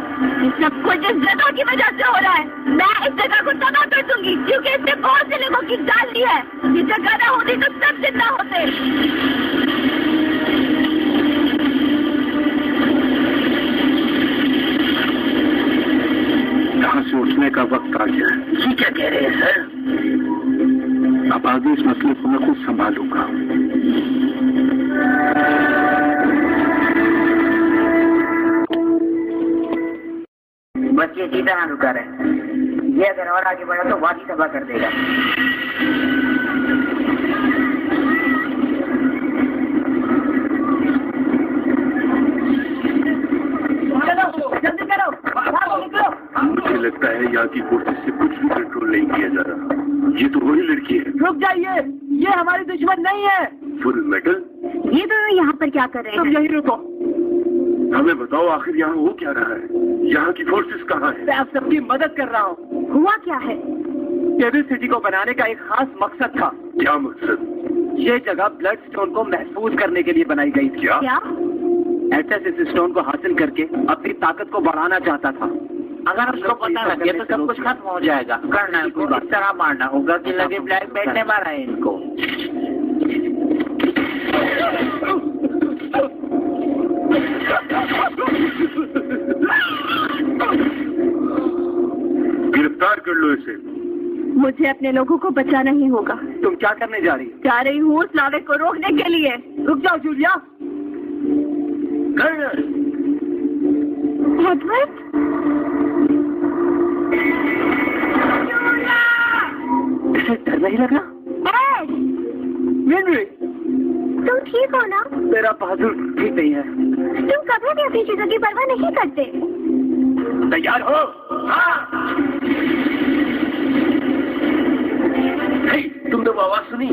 सब कुछ इस जगह की वजह से हो रहा है। मैं इस जगह को तबाह कर दूंगी क्योंकि इसने बहुत से लोगों की जान ली है। ये जगह ना होती तो सब जिंदा होते। यहाँ से उठने का वक्त आ गया है। ये क्या कह रहे हैं सर? अब आगे इस मसले को मैं खुद संभालूंगा। बच्चे इसी तरह रुका रहे। ये अगर और आगे बढ़ा तो वादी तबाह कर देगा। जल्दी करो, निकलो। मुझे लगता है यहाँ की फोर्सेस से कुछ भी कंट्रोल नहीं किया जा रहा। ये तो वही लड़की है। रुक जाइए, ये हमारी दुश्मन नहीं है। Full metal. ये दोनों यहाँ पर क्या कर रहे तुम हैं? यही रुको। हमें बताओ आखिर यहाँ हो क्या रहा है? यहाँ की फोर्सेस कहाँ है? मैं आप सबकी मदद कर रहा हूँ। हुआ क्या है? डेविल सिटी को बनाने का एक खास मकसद था। क्या मकसद? ये जगह ब्लड स्टोन को महफूज करने के लिए बनाई गई थी। क्या? एचएस इस स्टोन को हासिल करके अपनी ताकत को बढ़ाना चाहता था। अगर उसको पता लगे तो सब कुछ खत्म हो जाएगा। कर्नल को इस तरह मारना होगा कि लगे ब्लैक बेल्ट ने मारा है इनको। गिरफ्तार कर लो इसे। मुझे अपने लोगों को बचाना ही होगा। तुम क्या करने जा रही हो? जा रही हूँ उस लावे को रोकने के लिए। रुक जाओ जूलिया। एडवर्ड, इसे डर नहीं लगा? मिनरी, तुम ठीक हो ना? मेरा बहादुर ठीक नहीं है। तुम कभी भी अपनी चीजों की परवाह नहीं करते। तैयार हो? हाँ। तुम तो आवाज सुनी?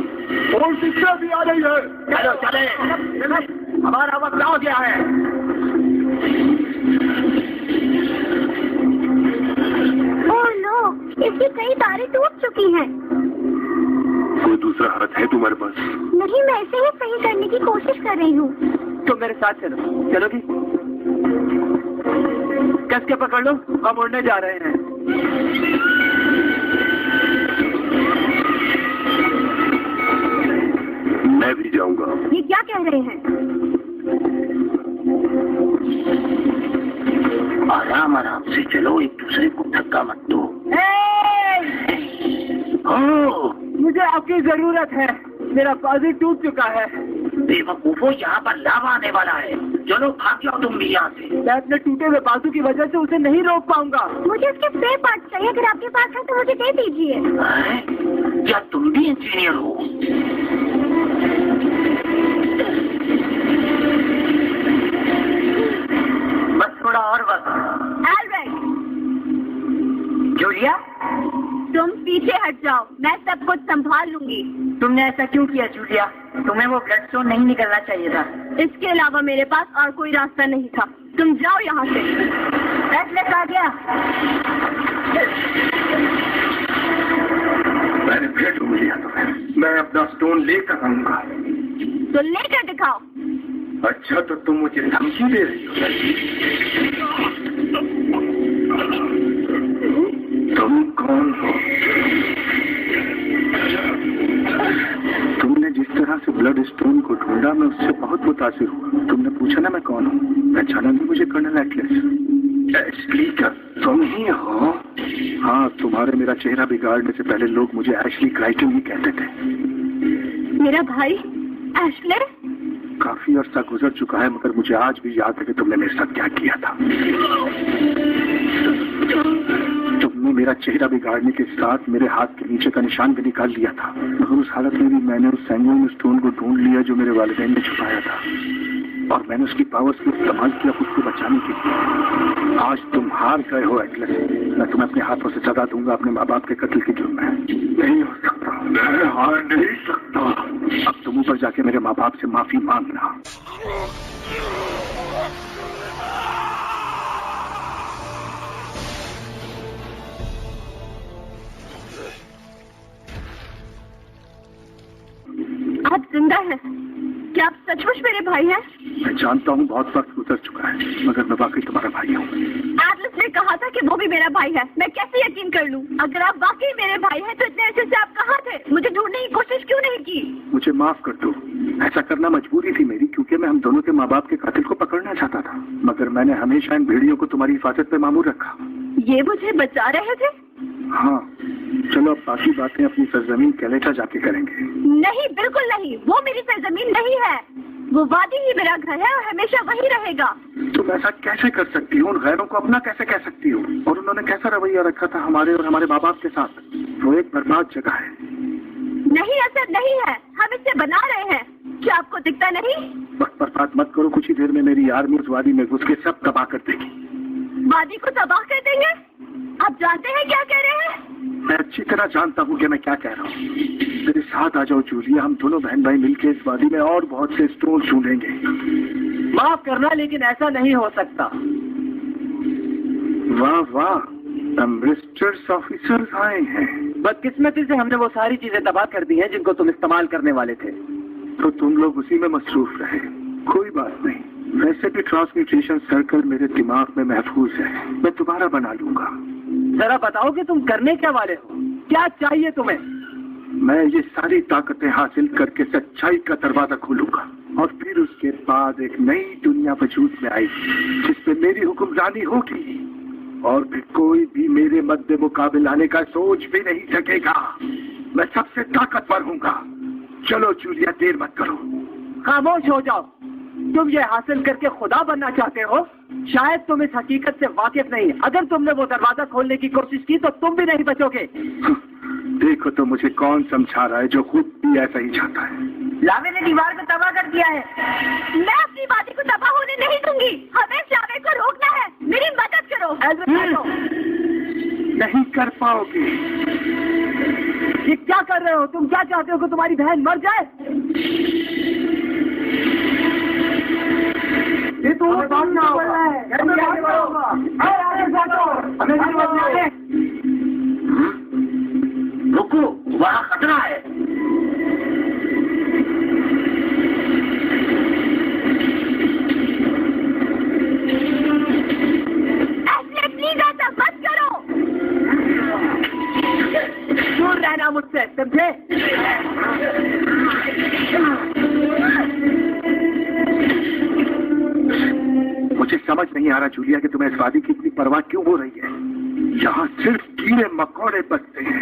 और शिक्षा भी आ रही है। चलो चले, हमारा वक्त आ गया है। ओह नो, इसकी कई तारें टूट चुकी हैं। कोई दूसरा हाथ है तुम्हारे पास? नहीं, मैं इसे ही सही करने की कोशिश कर रही हूँ। तुम मेरे साथ चलो। चलोगी? कस के पकड़ लो, हम उड़ने जा रहे हैं। मैं भी जाऊंगा। ये क्या कह रहे हैं? आराम आराम से चलो, एक दूसरे को धक्का मत दो। मुझे आपकी जरूरत है। मेरा बाजू टूट चुका है। बेवकूफो, यहाँ पर लावा आने वाला है। चलो भाग जाओ तुम भी यहाँ से। मैं अपने टूटे हुए बाजू की वजह से उसे नहीं रोक पाऊंगा। मुझे उसके स्पेयर पार्ट्स चाहिए। अगर आपके पास है तो मुझे दे दीजिए। क्या तुम भी इंजीनियर हो? बस थोड़ा और वक्त। एल्बर्ट, जूलिया, तुम पीछे हट जाओ, मैं सब कुछ संभाल लूंगी। तुमने ऐसा क्यों किया जूलिया? तुम्हें वो ब्लड स्टोन नहीं निकलना चाहिए था। इसके अलावा मेरे पास और कोई रास्ता नहीं था। तुम जाओ यहाँ से। एटलस आ गया। मैंने फिर ढूंढ लिया तुम्हें। मैं अपना स्टोन लेकर आऊंगा। तो लेकर दिखाओ। अच्छा, तो तुम मुझे धमकी दे रही हो? तुम कौन हो? तुमने जिस तरह से ब्लड स्टोन को ढूंढा, मैं उससे बहुत मुतासिर हुआ। तुमने पूछा ना मैं कौन हूँ? पहचाना नहीं मुझे कर्नल एटलस? एशली का तुम ही हो? हाँ, तुम्हारे मेरा चेहरा बिगाड़ने से पहले लोग मुझे एशली क्राइटन ही कहते थे। मेरा भाई एशले? काफी अरसा गुजर चुका है, मगर मुझे आज भी याद है कि तुमने मेरे साथ क्या किया था। तुमने मेरा चेहरा बिगाड़ने के साथ मेरे हाथ के नीचे का निशान भी निकाल लिया था, मगर उस हालत में भी मैंने उस सैंगोइन स्टोन को ढूंढ लिया जो मेरे वालिदैन ने छुपाया था, और मैंने उसकी पावर्स को इस्तेमाल किया खुद को बचाने के लिए। आज तुम हार गए हो एटलस। मैं तुम्हें अपने हाथों से सजा दूंगा अपने माँ बाप के कत्ल की जुर्म में। नहीं हो सकता, मैं हार नहीं सकता। अब तुम ऊपर जाके मेरे माँ बाप से माफी मांगना। आप जिंदा हैं? क्या आप सचमुच मेरे भाई हैं? मैं जानता हूँ बहुत वक्त गुजर चुका है, मगर मैं वाकई तुम्हारा भाई हूँ। एटलस ने कहा था कि वो भी मेरा भाई है। मैं कैसे यकीन कर लूँ? अगर आप वाकई मेरे भाई हैं तो इतने अर्से से आप कहाँ थे? मुझे ढूंढने की कोशिश क्यों नहीं की? मुझे माफ कर दो, ऐसा करना मजबूरी थी मेरी, क्योंकि मैं हम दोनों के माँ बाप के कातिल को पकड़ना चाहता था, मगर मैंने हमेशा इन भेड़ियों को तुम्हारी हिफाजत पे मामूर रखा। ये मुझे बचा रहे थे? हाँ, चलो अब बाकी बातें अपनी सरजमीन कैलेटा जाके करेंगे। नहीं, बिल्कुल नहीं, वो मेरी सरजमीन नहीं है। वो वादी ही मेरा घर है और हमेशा वही रहेगा। तुम ऐसा कैसे कर सकती हो? उन गैरों को अपना कैसे कह सकती हो? और उन्होंने कैसा रवैया रखा था हमारे और हमारे माँ बाप के साथ? वो एक बर्बाद जगह है। नहीं, ऐसा नहीं है, हम इसे बना रहे हैं। क्या आपको दिखता नहीं? वक्त बर्बाद मत करो, कुछ ही देर में मेरी आर्मी उस वादी में घुस के सब तबाह कर देगी। वादी को तबाह कर देंगे? आप जानते हैं क्या कह रहे हैं? मैं अच्छी तरह जानता हूँ कि मैं क्या कह रहा हूँ। मेरे साथ आ जाओ जूलिया, हम दोनों बहन भाई मिलकर इस वादी में और बहुत से स्टोन ढूंढेंगे। माफ करना, लेकिन ऐसा नहीं हो सकता। वाह वाह, अमृतसर ऑफिसर्स आए हैं। बदकिस्मती से हमने वो सारी चीजें तबाह कर दी हैं जिनको तुम इस्तेमाल करने वाले थे। तो तुम लोग उसी में मसरूफ रहे, कोई बात नहीं। वैसे भी ट्रांसम्यूटेशन सर्कल मेरे दिमाग में महफूज है, मैं दोबारा बना लूंगा। जरा बताओ कि तुम करने क्या वाले हो? क्या चाहिए तुम्हें? मैं ये सारी ताकतें हासिल करके सच्चाई का दरवाजा खोलूंगा, और फिर उसके बाद एक नई दुनिया वजूद में आएगी जिसपे मेरी हुक्मरानी होगी, और फिर कोई भी मेरे मद्दे मुकाबिल आने का सोच भी नहीं सकेगा। मैं सबसे ताकतवर हूँगा। चलो जूलिया, देर मत करो। खामोश हो जाओ। तुम ये हासिल करके खुदा बनना चाहते हो? शायद तुम इस हकीकत से वाकिफ नहीं। अगर तुमने वो दरवाजा खोलने की कोशिश की तो तुम भी नहीं बचोगे। देखो तो मुझे कौन समझा रहा है जो खुद भी ऐसा ही चाहता है। लावे ने दीवार को तबाह कर दिया है। मैं अपनी वादी को तबाह होने नहीं दूंगी। हमें लावे को रोकना है। मेरी मदद करो। नहीं कर पाओगे। ये क्या कर रहे हो? तुम क्या चाहते हो कि तुम्हारी बहन मर जाए? ये तो रुको, वहाँ खतरा है। प्लीज ऐसा मत करो। दूर रहना मुझसे, समझे? मुझे समझ नहीं आ रहा जूलिया कि तुम्हें इस वादी की इतनी परवाह क्यों हो रही है। यहाँ सिर्फ कीड़े मकोड़े बसते हैं।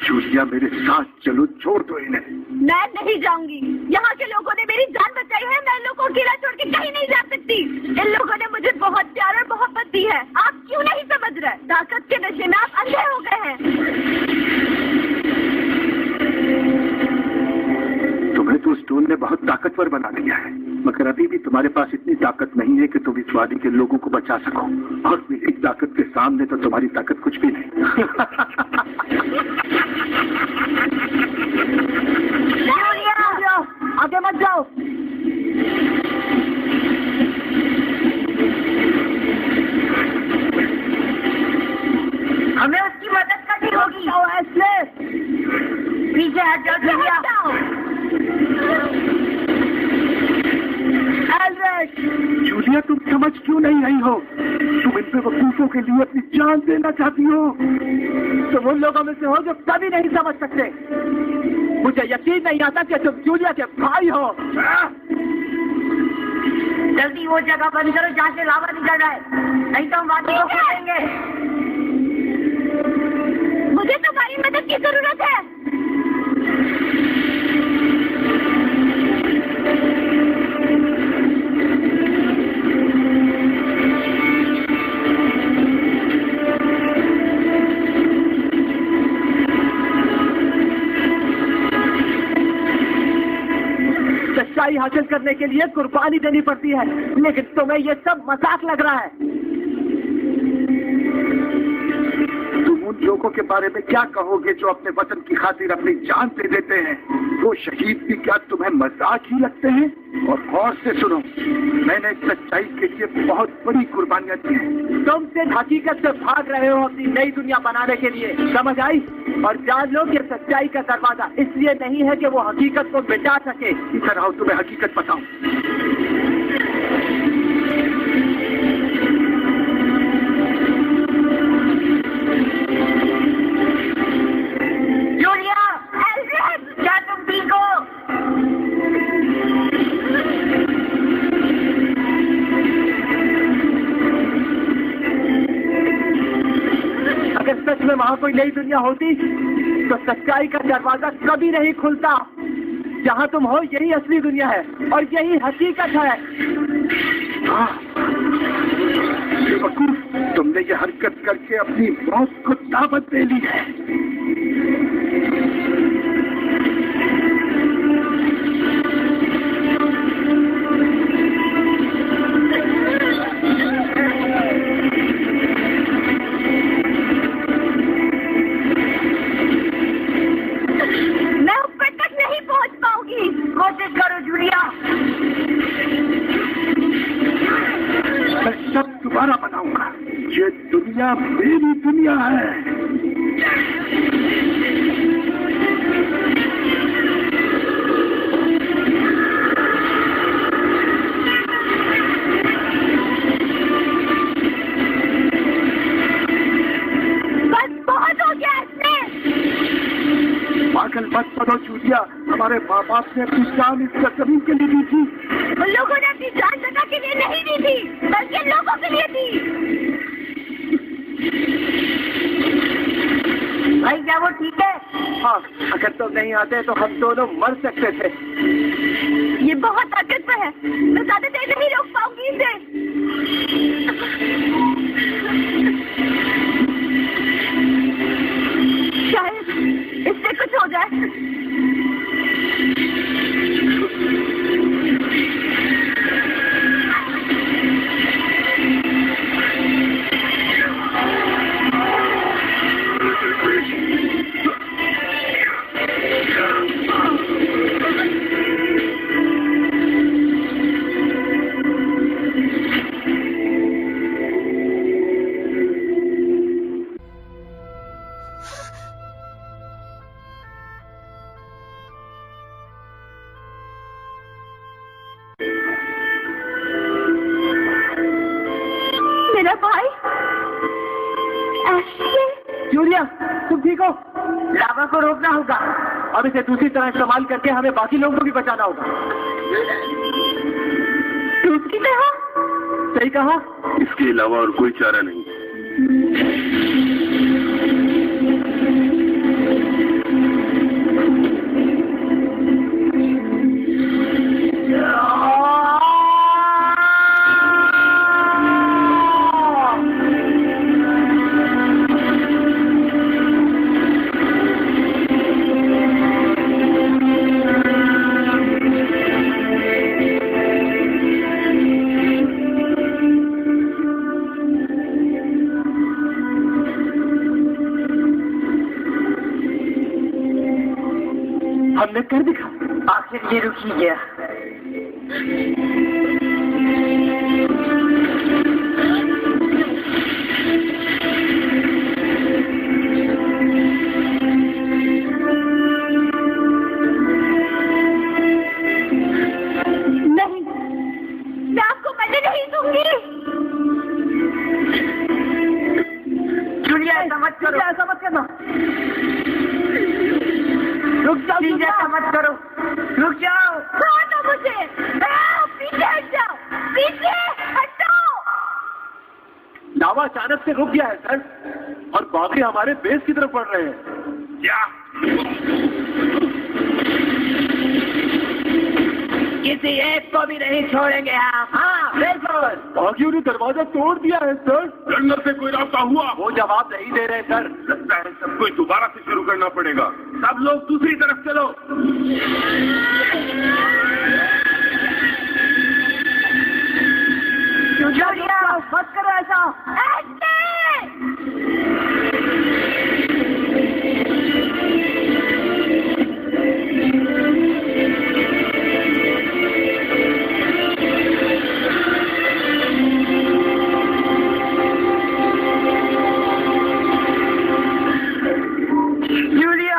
जूलिया, मेरे साथ चलो, छोड़ दो इन्हें। मैं नहीं जाऊंगी। यहाँ के लोगों ने मेरी जान बचाई है। मैं इन लोगों को अकेला छोड़ के कहीं नहीं जा सकती। इन लोगों ने मुझे बहुत प्यार और मोहब्बत दी है। आप क्यों नहीं समझ रहे? ताकत के नशे में आप अंधे हो गए हैं। तुम्हें तो स्टोन ने बहुत ताकतवर बना दिया है, मगर अभी भी तुम्हारे पास इतनी ताकत नहीं है कि तुम इस वादी के लोगों को बचा सको। और मेरी ताकत के सामने तो तुम्हारी ताकत कुछ भी नहीं। आगे मत जाओ। हमें उसकी मदद करनी होगी। पीछे हट जाओ। जूलिया, तुम समझ क्यों नहीं रही हो? तुम इन बेवकूफों के लिए अपनी जान देना चाहती हो। तुम उन लोगों में से हो जो कभी नहीं समझ सकते। मुझे यकीन नहीं आता कि तुम जूलिया के भाई हो। जल्दी वो जगह बंद करो जहाँ से लावा निकल रहा है। नहीं तो हम वादी को खोलेंगे। मुझे तुम्हारी मदद की जरूरत है। सच्चाई हासिल करने के लिए कुर्बानी देनी पड़ती है, लेकिन तुम्हें ये सब मजाक लग रहा है। तुम उन लोगों के बारे में क्या कहोगे जो अपने वतन की खातिर अपनी जान दे देते हैं? वो शहीद भी क्या तुम्हें मजाक ही लगते हैं? और गौर से सुनो, मैंने सच्चाई के लिए बहुत बड़ी कुर्बानियां दी हैं। तुम सिर्फ हकीकत से भाग रहे हो अपनी नई दुनिया बनाने के लिए, समझ आई? और जान लो कि सच्चाई का दरवाजा इसलिए नहीं है कि वो हकीकत को मिटा सके। इधर आओ, तुम्हें हकीकत बताऊं। जूलिया, एल्फ्रेड, क्या तुम ठीक हो? अगर सच में वहाँ कोई नई दुनिया होती तो सच्चाई का दरवाजा कभी नहीं खुलता। जहाँ तुम हो यही असली दुनिया है और यही हकीकत है। बेवकूफ, तुमने ये हरकत करके अपनी मौत को दावत दे ली है। कोशिश करो जूलिया। मैं सब दोबारा बनाऊंगा। ये दुनिया मेरी दुनिया है। बस बहुत हो गया इसमें। पागल मत बनो जूलिया, हमारे माँ बाप ने अपनी जान इस जमीन के लिए दी थी। उन लोगों ने अपनी जान जगह के लिए नहीं दी थी, बल्कि लोगों के लिए थी। भाई क्या वो ठीक है? हाँ, अगर तुम नहीं आते तो हम दोनों मर सकते थे। ये बहुत ताकतवर है, मैं ज्यादा देर नहीं रोक पाऊंगी इसे। शायद इससे कुछ हो जाए। जूलिया, तुम ठीक हो? लावा को रोकना होगा। अब इसे दूसरी तरह इस्तेमाल करके हमें बाकी लोगों को भी बचाना होगा। दूसरी तरह? सही कहा। इसके अलावा और कोई चारा नहीं। हमने कर दिखा। आखिर ये रुक ही गया। नहीं, मैं आपको मरने नहीं दूंगी। जूलिया, ऐसा मत करो। ऐसा मत करना। रुक जाओ, ऐसा मत करो। रुक जाओ। छोड़ दो मुझे। पीछे लावा अचानक से रुक गया है सर, और बाकी हमारे बेस की तरफ बढ़ रहे हैं। क्या? किसी एक को भी नहीं छोड़ेंगे हम। हाँ बिल्कुल। बागियों ने दरवाजा तोड़ दिया है सर। जंगल से कोई रास्ता हुआ? वो जवाब नहीं दे रहे सर। लगता है सब कुछ दोबारा से शुरू करना पड़ेगा। सब लोग दूसरी तरफ चलो। जूलिया मत करो ऐसा। जूलिया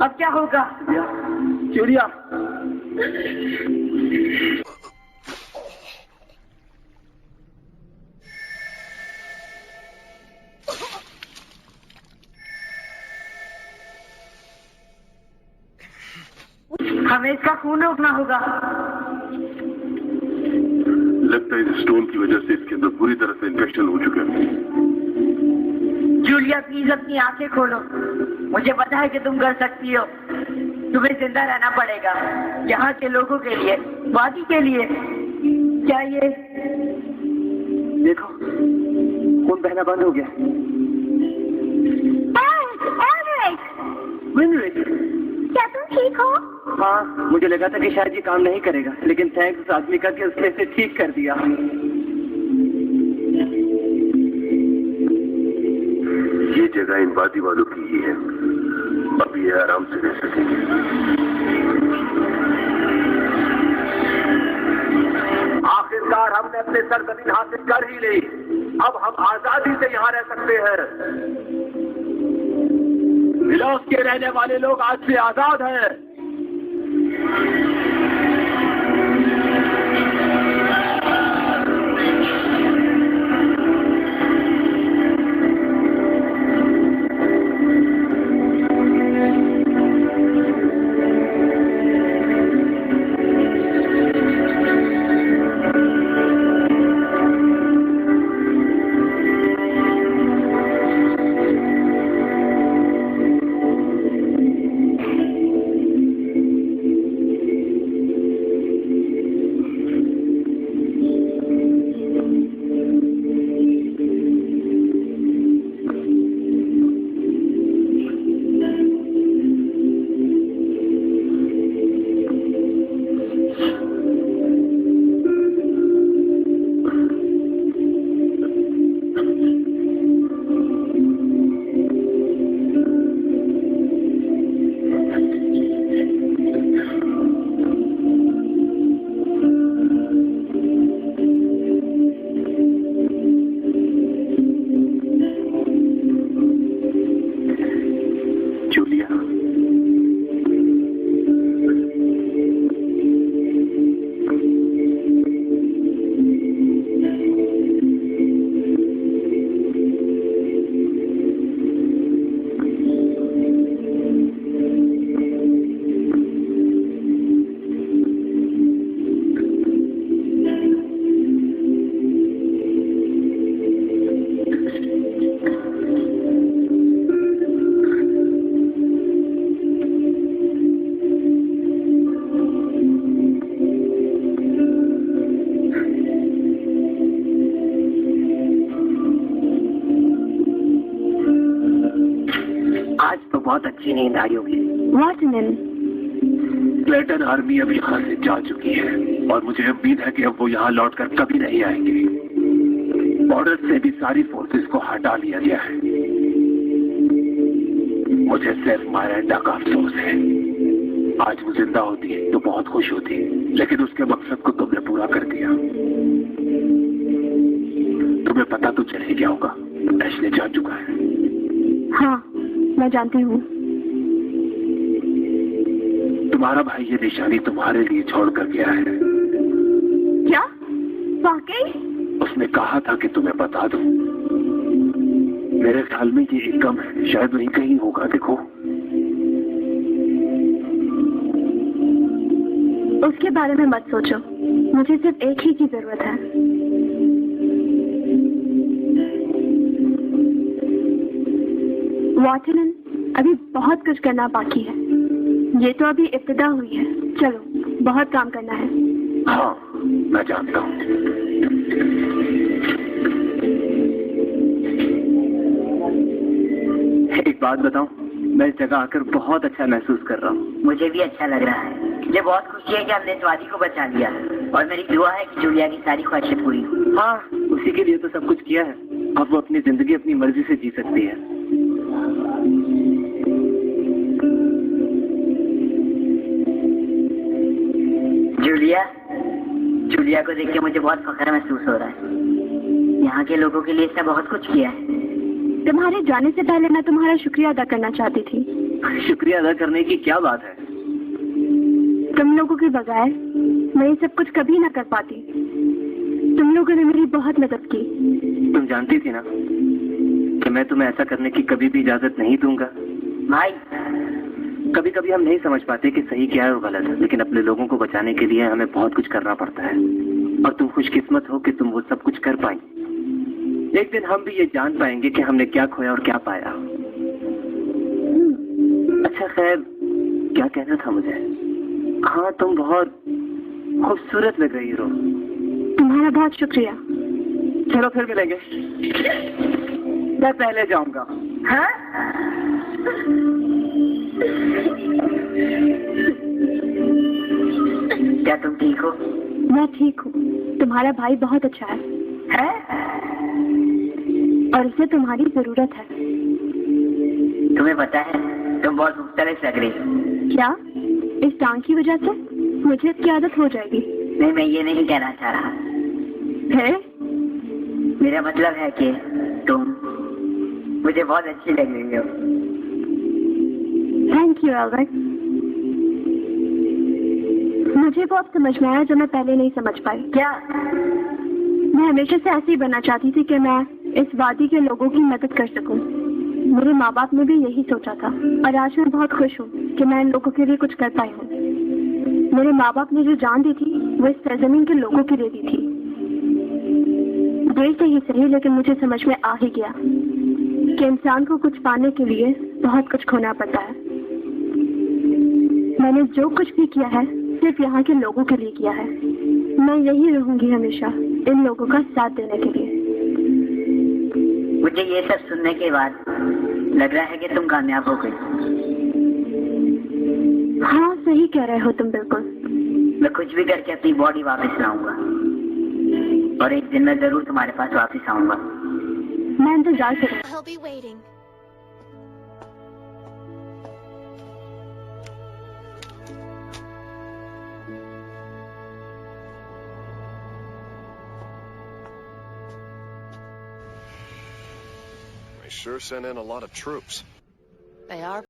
अब क्या होगा? जूलिया हमें इसका खून रोकना होगा। लगता है इस स्टोन की वजह से इसके अंदर पूरी तरह से इन्फेक्शन हो चुका है। जूलिया प्लीज अपनी आंखें खोलो। मुझे पता है कि तुम कर सकती हो। तुम्हें जिंदा रहना पड़ेगा, यहाँ के लोगों के लिए, वादी के लिए। क्या ये देखो, खून बहना बंद हो गया। क्या तुम ठीक हो? हाँ, मुझे लगा था कि शायद ये काम नहीं करेगा, लेकिन थैंक्स उस आदमी का कि उसने इसे ठीक कर दिया। ये जगह इन वादी वालों की ही है। अब ये आराम से रह सकेंगे। आखिरकार हमने अपने सरजमीन हासिल कर ही ली। अब हम आजादी से यहाँ रह सकते हैं। मिलोस के रहने वाले लोग आज से आजाद हैं। बहुत अच्छी नींद आई होगी। क्लेटन आर्मी अब यहाँ से जा चुकी है और मुझे उम्मीद है कि अब वो यहाँ लौटकर कभी नहीं आएंगे। बॉर्डर से भी सारी फोर्सेस को हटा लिया गया है। मुझे सिर्फ मायरेंडा का अफसोस है। आज वो जिंदा होती तो बहुत खुश होती, लेकिन उसके मकसद को तुमने पूरा कर दिया। तुम्हें पता तो चल ही गया होगा, एशले जा चुका है। हाँ, मैं जानती हूँ। तुम्हारा भाई ये निशानी तुम्हारे लिए छोड़ कर गया है। क्या? वाकई? उसने कहा था कि तुम्हें बता दूं। मेरे ख्याल में ये एक कम है, शायद वहीं कहीं होगा। देखो, उसके बारे में मत सोचो। मुझे सिर्फ एक ही की जरूरत है। वॉटरन, अभी बहुत कुछ करना बाकी है। ये तो अभी इब्तिदा हुई है। चलो, बहुत काम करना है। हाँ, मैं जानता हूँ। एक बात बताऊं, मैं इस जगह आकर बहुत अच्छा महसूस कर रहा हूँ। मुझे भी अच्छा लग रहा है। मुझे बहुत खुशी है कि हमने इस वादी को बचा लिया, और मेरी दुआ है कि जूलिया की सारी ख्वाहिशें पूरी हो। हाँ, उसी के लिए तो सब कुछ किया है। अब वो अपनी जिंदगी अपनी मर्जी से जी सकती है। जूलिया को देख के मुझे बहुत फख्र महसूस हो रहा है। यहाँ के लोगों के लिए इसने बहुत कुछ किया है। तुम्हारे जाने से पहले मैं तुम्हारा शुक्रिया अदा करना चाहती थी। शुक्रिया अदा करने की क्या बात है? तुम लोगों के बगैर मैं ये सब कुछ कभी ना कर पाती। तुम लोगों ने मेरी बहुत मदद की। तुम जानती थी ना कि मैं तुम्हें ऐसा करने की कभी भी इजाजत नहीं दूंगा। भाई, कभी कभी हम नहीं समझ पाते कि सही क्या है और गलत है, लेकिन अपने लोगों को बचाने के लिए हमें बहुत कुछ करना पड़ता है। और तुम खुशकिस्मत हो कि तुम वो सब कुछ कर पाई। एक दिन हम भी ये जान पाएंगे कि हमने क्या खोया और क्या पाया। अच्छा खैर, क्या कहना था मुझे? हाँ, तुम बहुत खूबसूरत लग रही हो। तुम्हारा बहुत शुक्रिया। चलो फिर मिलेंगे। मैं पहले जाऊंगा। हाँ? क्या तुम ठीक हो? मैं ठीक हूँ। तुम्हारा भाई बहुत अच्छा है? और उसे तुम्हारी जरूरत है। तुम्हें पता है, तुम बहुत खूबसूरत लग रही हो। क्या? इस टांग की वजह से? मुझे इसकी आदत हो जाएगी। नहीं, मैं ये नहीं कहना चाह रहा है। मेरा मतलब है कि तुम मुझे बहुत अच्छी लग रही हो। Thank you Albert. मुझे वो अब समझ में आया जो मैं पहले नहीं समझ पाई। क्या? मैं हमेशा से ऐसे ही बनना चाहती थी कि मैं इस वादी के लोगों की मदद कर सकूं। मेरे माँ बाप ने भी यही सोचा था, और आज मैं बहुत खुश हूँ कि मैं इन लोगों के लिए कुछ कर पाई हूँ। मेरे माँ बाप ने जो जान दी थी वो इस सरजमीन के लोगों के लिए दी थी। देर से ही सही, लेकिन मुझे समझ में आ ही गया कि इंसान को कुछ पाने के लिए बहुत कुछ खोना पड़ता है। मैंने जो कुछ भी किया है सिर्फ यहाँ के लोगों के लिए किया है। मैं यही रहूंगी हमेशा इन लोगों का साथ देने के लिए। मुझे ये सब सुनने के बाद लग रहा है कि तुम कामयाब हो गई। हाँ, सही कह रहे हो तुम बिल्कुल। मैं कुछ भी करके अपनी बॉडी वापस लाऊंगा, और एक दिन मैं जरूर तुम्हारे पास वापस आऊंगा। मैं इंतजार करूंगा। They sure sent in a lot of troops. They are